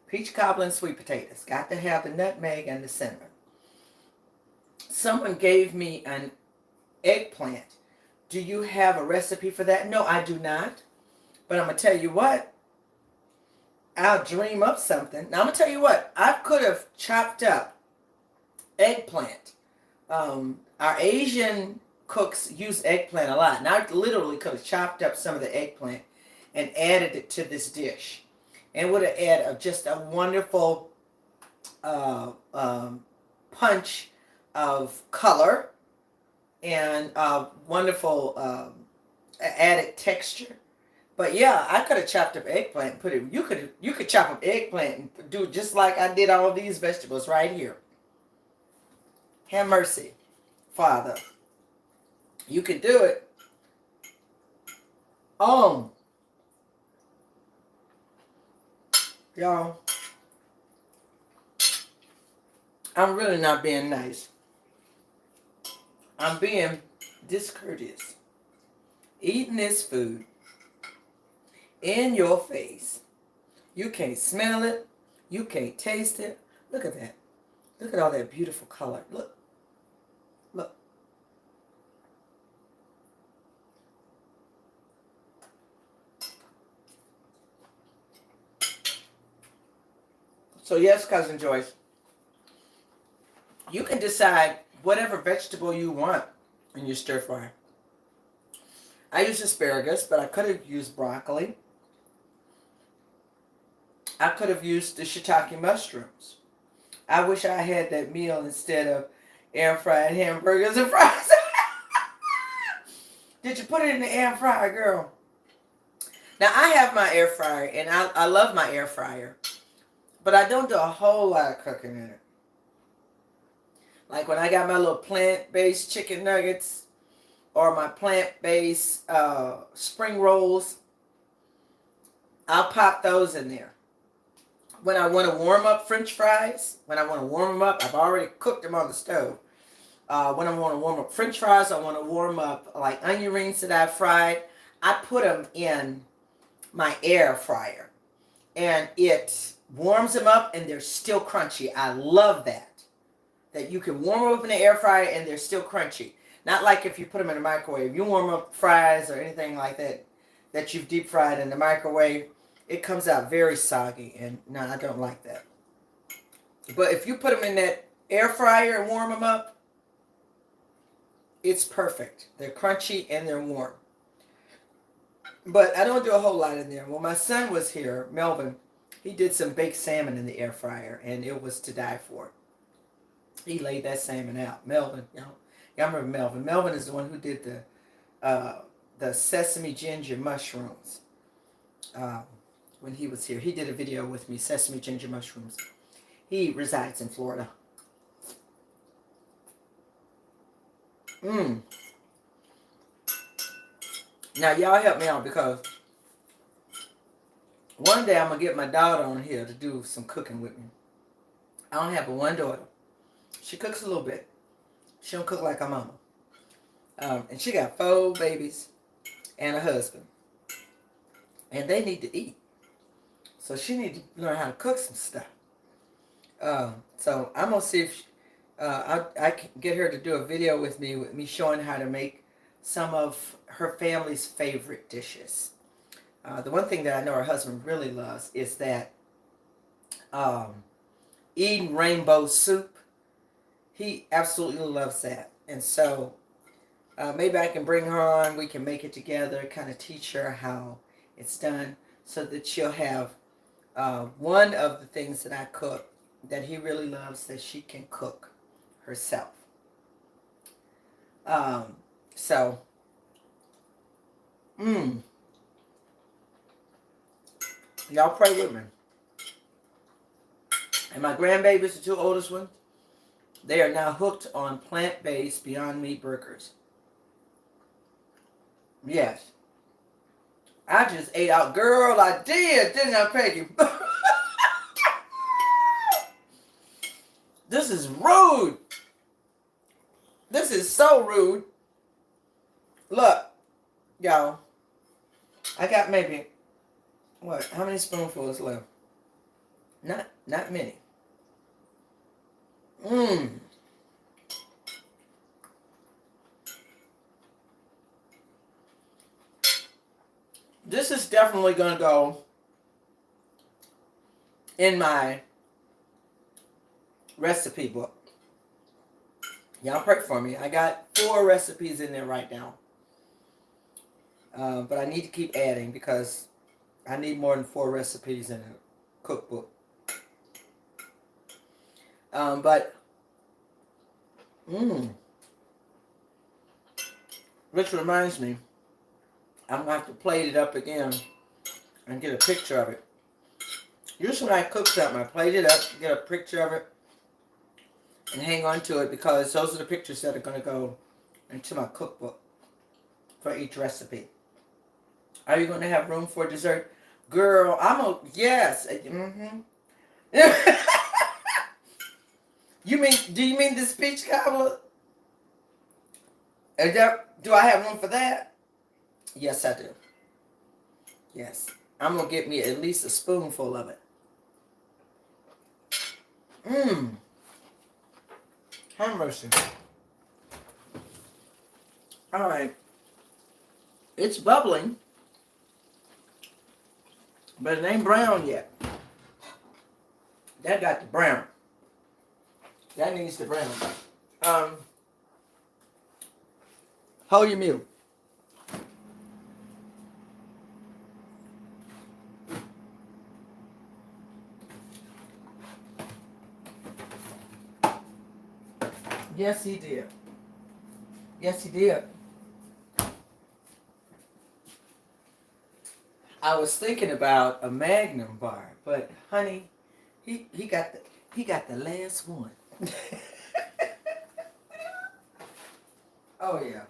Peach cobbler and sweet potatoes. Got to have the nutmeg and the cinnamon. Someone gave me an eggplant. Do you have a recipe for that? No, I do not. But I'm going to tell you what. I'll dream up something. Now, I'm going to tell you what. I could have chopped up eggplant. Our Asian cooks use eggplant a lot. And I literally could have chopped up some of the eggplant and added it to this dish. And would have added just a wonderful punch of color and wonderful added texture. But yeah, I could have chopped up eggplant and put it. You could chop up eggplant and do just like I did all these vegetables right here. Have mercy, Father. You can do it. Y'all, I'm really not being nice. I'm being discourteous. Eating this food in your face. You can't smell it. You can't taste it. Look at that. Look at all that beautiful color. Look. Look. So yes, Cousin Joyce, you can decide whatever vegetable you want in your stir fry. I use asparagus, but I could have used broccoli. I could have used the shiitake mushrooms. I wish I had that meal instead of air fried hamburgers and fries. Did you put it in the air fryer, girl? Now, I have my air fryer, and I love my air fryer. But I don't do a whole lot of cooking in it. Like when I got my little plant-based chicken nuggets or my plant-based spring rolls, I'll pop those in there. When I want to warm up French fries, when I want to warm them up, I've already cooked them on the stove. When I want to warm up French fries, I want to warm up like onion rings that I fried. I put them in my air fryer, and it warms them up, and they're still crunchy. I love that you can warm them up in the air fryer, and they're still crunchy. Not like if you put them in the microwave. You warm up fries or anything like that you've deep fried in the microwave, it comes out very soggy, and no, I don't like that. But if you put them in that air fryer and warm them up, it's perfect. They're crunchy and they're warm. But I don't do a whole lot in there. When my son was here, Melvin, he did some baked salmon in the air fryer, and it was to die for. He laid that salmon out. Melvin, y'all remember Melvin. Melvin is the one who did the sesame ginger mushrooms. When he was here, he did a video with me, sesame ginger mushrooms. He resides in Florida. Now, y'all help me out, because one day I'm going to get my daughter on here to do some cooking with me. I don't have but one daughter. She cooks a little bit. She don't cook like her mama. And she got 4 babies and a husband. And they need to eat. So she needs to learn how to cook some stuff. So I'm going to see if I can get her to do a video with me showing how to make some of her family's favorite dishes. The one thing that I know her husband really loves is that Eden rainbow soup. He absolutely loves that. And so maybe I can bring her on. We can make it together, kind of teach her how it's done, so that she'll have one of the things that I cook that he really loves that she can cook herself. So, y'all pray with me. And my grandbabies, the 2 oldest ones, they are now hooked on plant-based Beyond Meat burgers. Yes. I just ate out. Girl, I did, didn't I, Peggy? This is rude. This is so rude. Look, y'all. I got maybe, what, how many spoonfuls left? Not many. This is definitely going to go in my recipe book. Y'all pray for me. I got 4 recipes in there right now. But I need to keep adding, because I need more than 4 recipes in a cookbook. Which reminds me, I'm going to have to plate it up again and get a picture of it. Usually when I cook something, I plate it up, get a picture of it, and hang on to it, because those are the pictures that are going to go into my cookbook for each recipe. Are you going to have room for dessert? Girl, yes. Do you mean the speech cobbler? Do I have room for that? Yes, I do. Yes. I'm going to get me at least a spoonful of it. Have mercy. All right. It's bubbling, but it ain't brown yet. That got the brown. That needs the brown. Hold your mute. Yes, he did. Yes, he did. I was thinking about a Magnum bar, but honey, he got the last one. Oh yeah.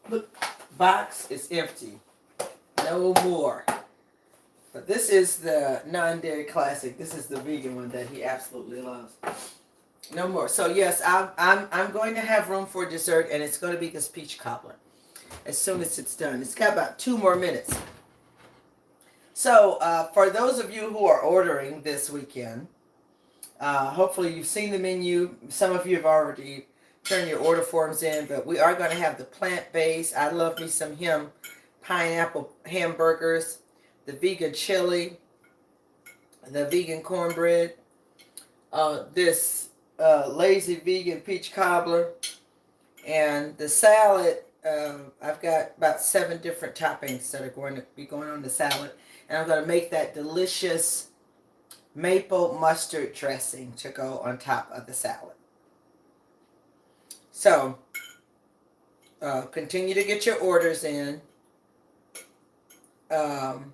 Look, box is empty. No more. But this is the non-dairy classic. This is the vegan one that he absolutely loves. No more. So yes, I'm going to have room for dessert, and it's going to be this peach cobbler as soon as it's done. It's got about 2 more minutes. So for those of you who are ordering this weekend, hopefully you've seen the menu. Some of you have already turned your order forms in, but we are going to have the plant-based. I love me some him pineapple hamburgers, the vegan chili, the vegan cornbread, this lazy vegan peach cobbler, and the salad. I've got about 7 different toppings that are going to be going on the salad, and I'm going to make that delicious maple mustard dressing to go on top of the salad. So continue to get your orders in, and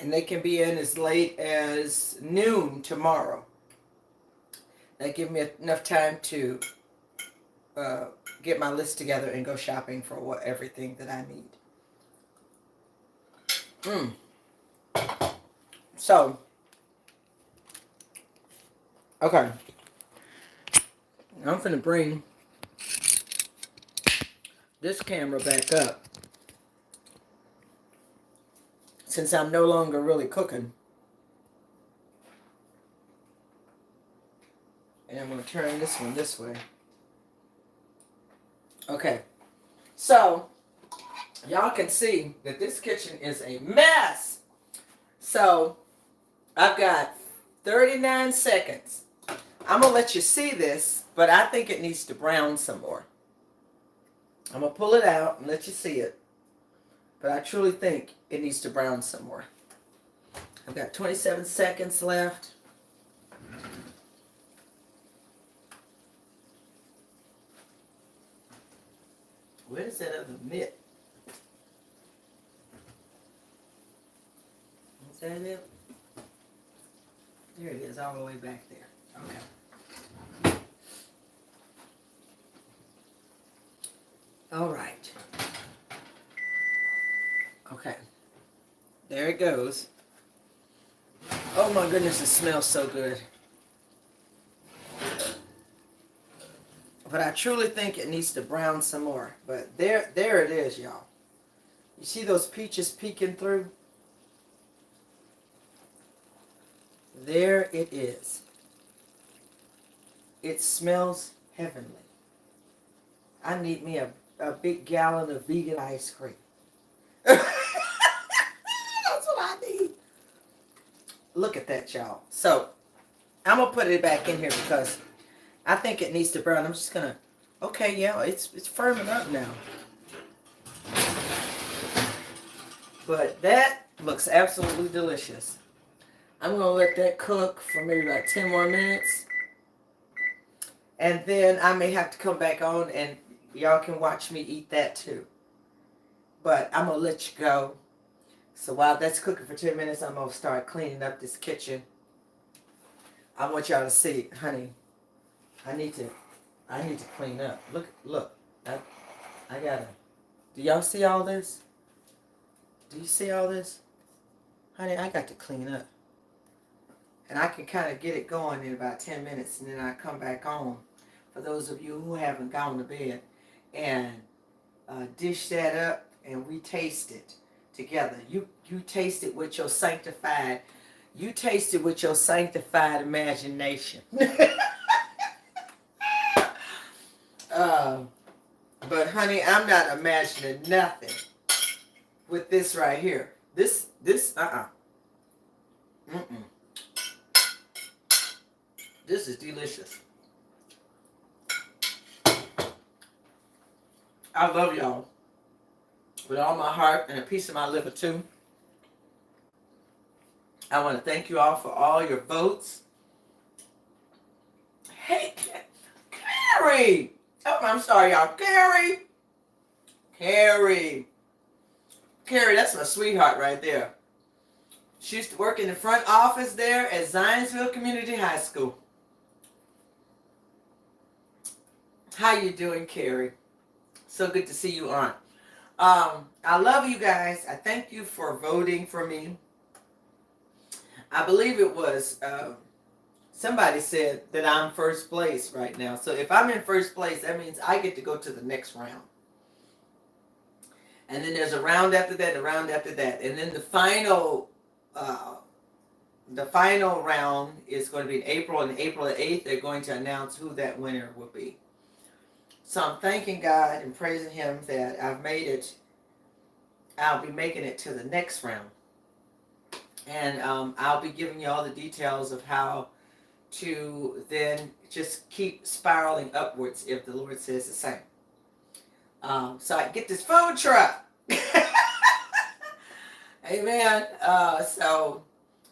they can be in as late as noon tomorrow. That give me enough time to get my list together and go shopping for everything that I need. So, okay. I'm finna bring this camera back up since I'm no longer really cooking. And I'm going to turn this one this way. Okay. So, y'all can see that this kitchen is a mess. So, I've got 39 seconds. I'm going to let you see this, but I think it needs to brown some more. I'm going to pull it out and let you see it. But I truly think it needs to brown some more. I've got 27 seconds left. Where's that other mitt? Is that it? There it is, all the way back there. Okay. All right. Okay. There it goes. Oh my goodness, it smells so good. But I truly think it needs to brown some more. But there it is, y'all. You see those peaches peeking through? There it is. It smells heavenly. I need me a big gallon of vegan ice cream. That's what I need. Look at that, y'all. So, I'm going to put it back in here because I think it needs to brown. I'm just going to, okay, yeah, it's firming up now. But that looks absolutely delicious. I'm going to let that cook for maybe about 10 more minutes. And then I may have to come back on and y'all can watch me eat that too. But I'm going to let you go. So while that's cooking for 10 minutes, I'm going to start cleaning up this kitchen. I want y'all to see, honey, I need to clean up. Look. I gotta. Do y'all see all this? Do you see all this? Honey, I got to clean up. And I can kind of get it going in about 10 minutes, and then I come back on for those of you who haven't gone to bed and dish that up and we taste it together. You taste it with your sanctified imagination. But honey, I'm not imagining nothing with this right here. This Mm-mm. This is delicious. I love y'all with all my heart and a piece of my liver too. I want to thank you all for all your votes. Hey, Carrie! Oh, I'm sorry, y'all. Carrie! Carrie, that's my sweetheart right there. She used to work in the front office there at Zionsville Community High School. How you doing, Carrie? So good to see you on. I love you guys. I thank you for voting for me. I believe it was somebody said that I'm first place right now. So if I'm in first place, that means I get to go to the next round. And then there's a round after that, a round after that. And then the final round is going to be in April. And April the 8th, they're going to announce who that winner will be. So I'm thanking God and praising Him that I've made it. I'll be making it to the next round. And I'll be giving you all the details of how to then just keep spiraling upwards if the Lord says the same. So I can get this food truck. Amen. So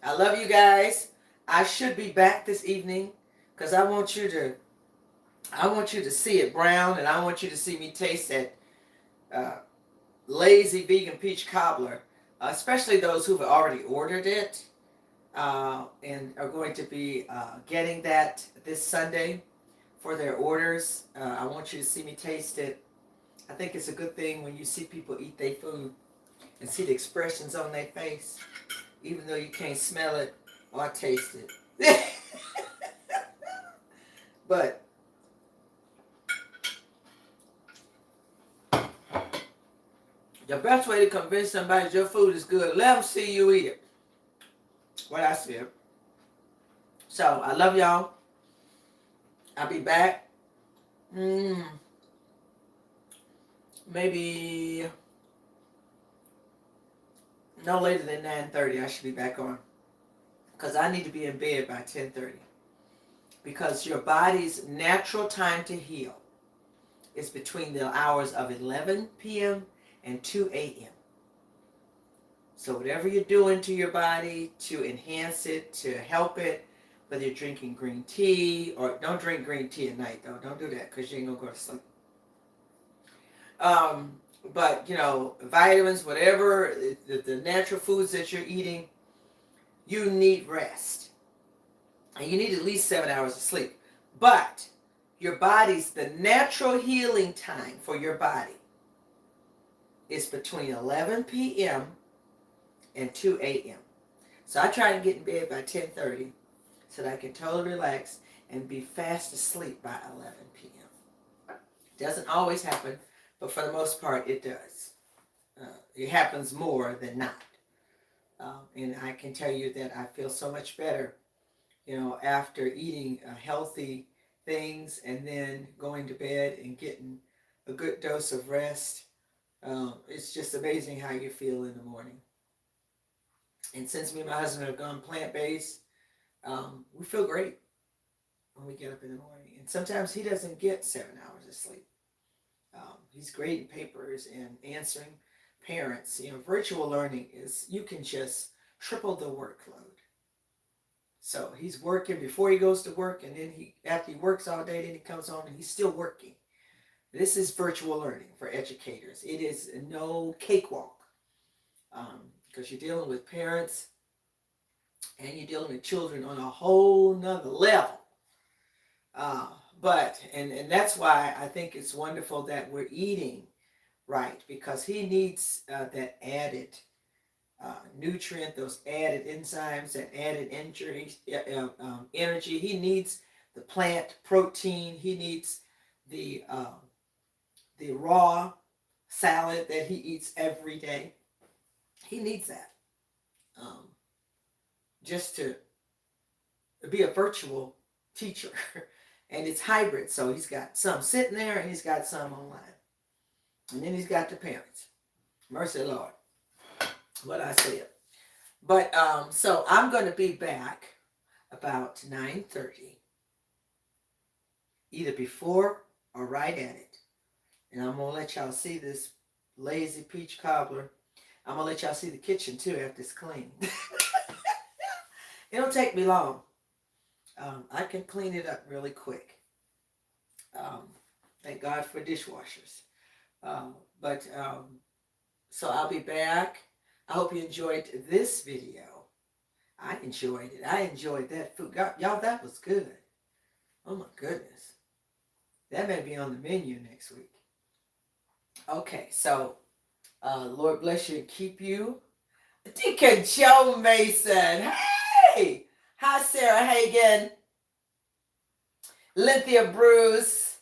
I love you guys. I should be back this evening because I want you to see it brown, and I want you to see me taste that lazy vegan peach cobbler, especially those who've already ordered it and are going to be getting that this Sunday for their orders. I want you to see me taste it. I think it's a good thing when you see people eat their food and see the expressions on their face, even though you can't smell it or taste it. But the best way to convince somebody your food is good, let them see you eat it. What I said. So I love y'all. I'll be back. Maybe no later than 9:30. I should be back on, because I need to be in bed by 10:30. Because your body's natural time to heal is between the hours of 11 p.m. and 2 a.m. So whatever you're doing to your body to enhance it, to help it, whether you're drinking green tea, or don't drink green tea at night though. Don't do that because you ain't gonna go to sleep. But vitamins, whatever, the natural foods that you're eating, you need rest. And you need at least 7 hours of sleep. But your body's, the natural healing time for your body is between 11 p.m. and 2 a.m. So I try to get in bed by 10:30 so that I can totally relax and be fast asleep by 11 p.m. Doesn't always happen, but for the most part it does. It happens more than not. And I can tell you that I feel so much better, after eating healthy things and then going to bed and getting a good dose of rest. It's just amazing how you feel in the morning. And since me and my husband have gone plant-based, we feel great when we get up in the morning. And sometimes he doesn't get 7 hours of sleep. He's grading papers and answering parents. Virtual learning is, you can just triple the workload. So he's working before he goes to work, and then after he works all day, then he comes home and he's still working. This is virtual learning for educators. It is no cakewalk, because you're dealing with parents and you're dealing with children on a whole nother level. And that's why I think it's wonderful that we're eating right, because he needs that added nutrient, those added enzymes, that added energy. He needs the plant protein. He needs the raw salad that he eats every day. He needs that just to be a virtual teacher. And it's hybrid, so he's got some sitting there and he's got some online. And then he's got the parents. Mercy Lord, what I said. But so I'm going to be back about 9:30. either before or right at it. And I'm going to let y'all see this lazy peach cobbler. I'm going to let y'all see the kitchen too after it's clean. It'll take me long. I can clean it up really quick. Thank God for dishwashers. But so I'll be back. I hope you enjoyed this video. I enjoyed it. I enjoyed that food. Y'all, that was good. Oh my goodness. That may be on the menu next week. Okay, so Lord bless you and keep you. Deacon Joe Mason. Hey! Hi, Sarah Hagan. Lynthia Bruce.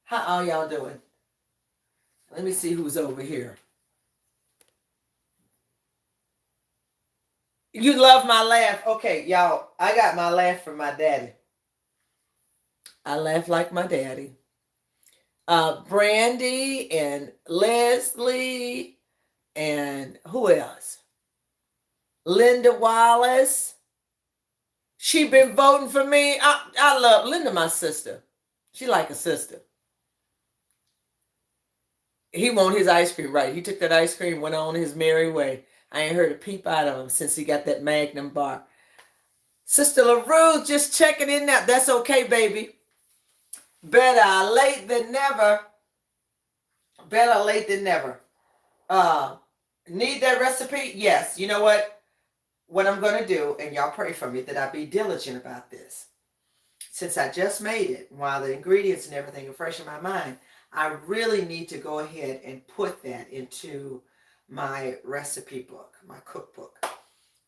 How are y'all doing? Let me see who's over here. You love my laugh. Okay, y'all, I got my laugh from my daddy. I laugh like my daddy. Brandy and Leslie and who else? Linda Wallace. She been voting for me. I love Linda, my sister. She like a sister. He want his ice cream, right? He took that ice cream, went on his merry way. I ain't heard a peep out of him since he got that Magnum bar. Sister LaRue just checking in now. That's okay, baby. Better late than never. Better late than never. Need that recipe? Yes. You know what? What I'm going to do, and y'all pray for me that I be diligent about this. Since I just made it, while the ingredients and everything are fresh in my mind, I really need to go ahead and put that into my recipe book, my cookbook.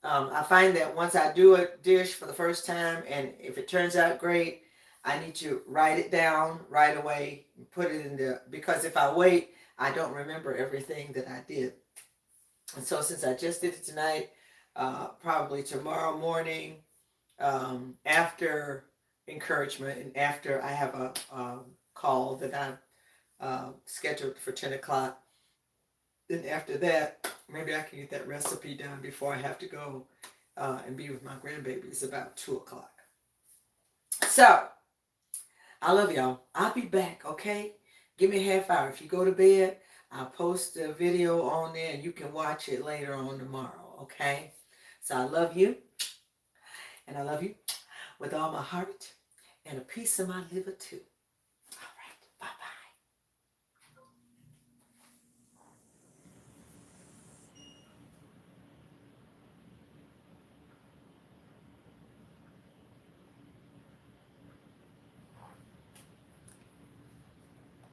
I find that once I do a dish for the first time, and if it turns out great, I need to write it down right away and put it in the, because if I wait, I don't remember everything that I did. And so since I just did it tonight, probably tomorrow morning, after encouragement and after I have a call that I've scheduled for 10 o'clock, then after that, maybe I can get that recipe done before I have to go and be with my grandbabies about 2 o'clock. So, I love y'all. I'll be back, okay? Give me a half hour. If you go to bed, I'll post a video on there and you can watch it later on tomorrow, okay? So I love you. And I love you with all my heart and a piece of my liver too. All right. Bye-bye.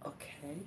Okay.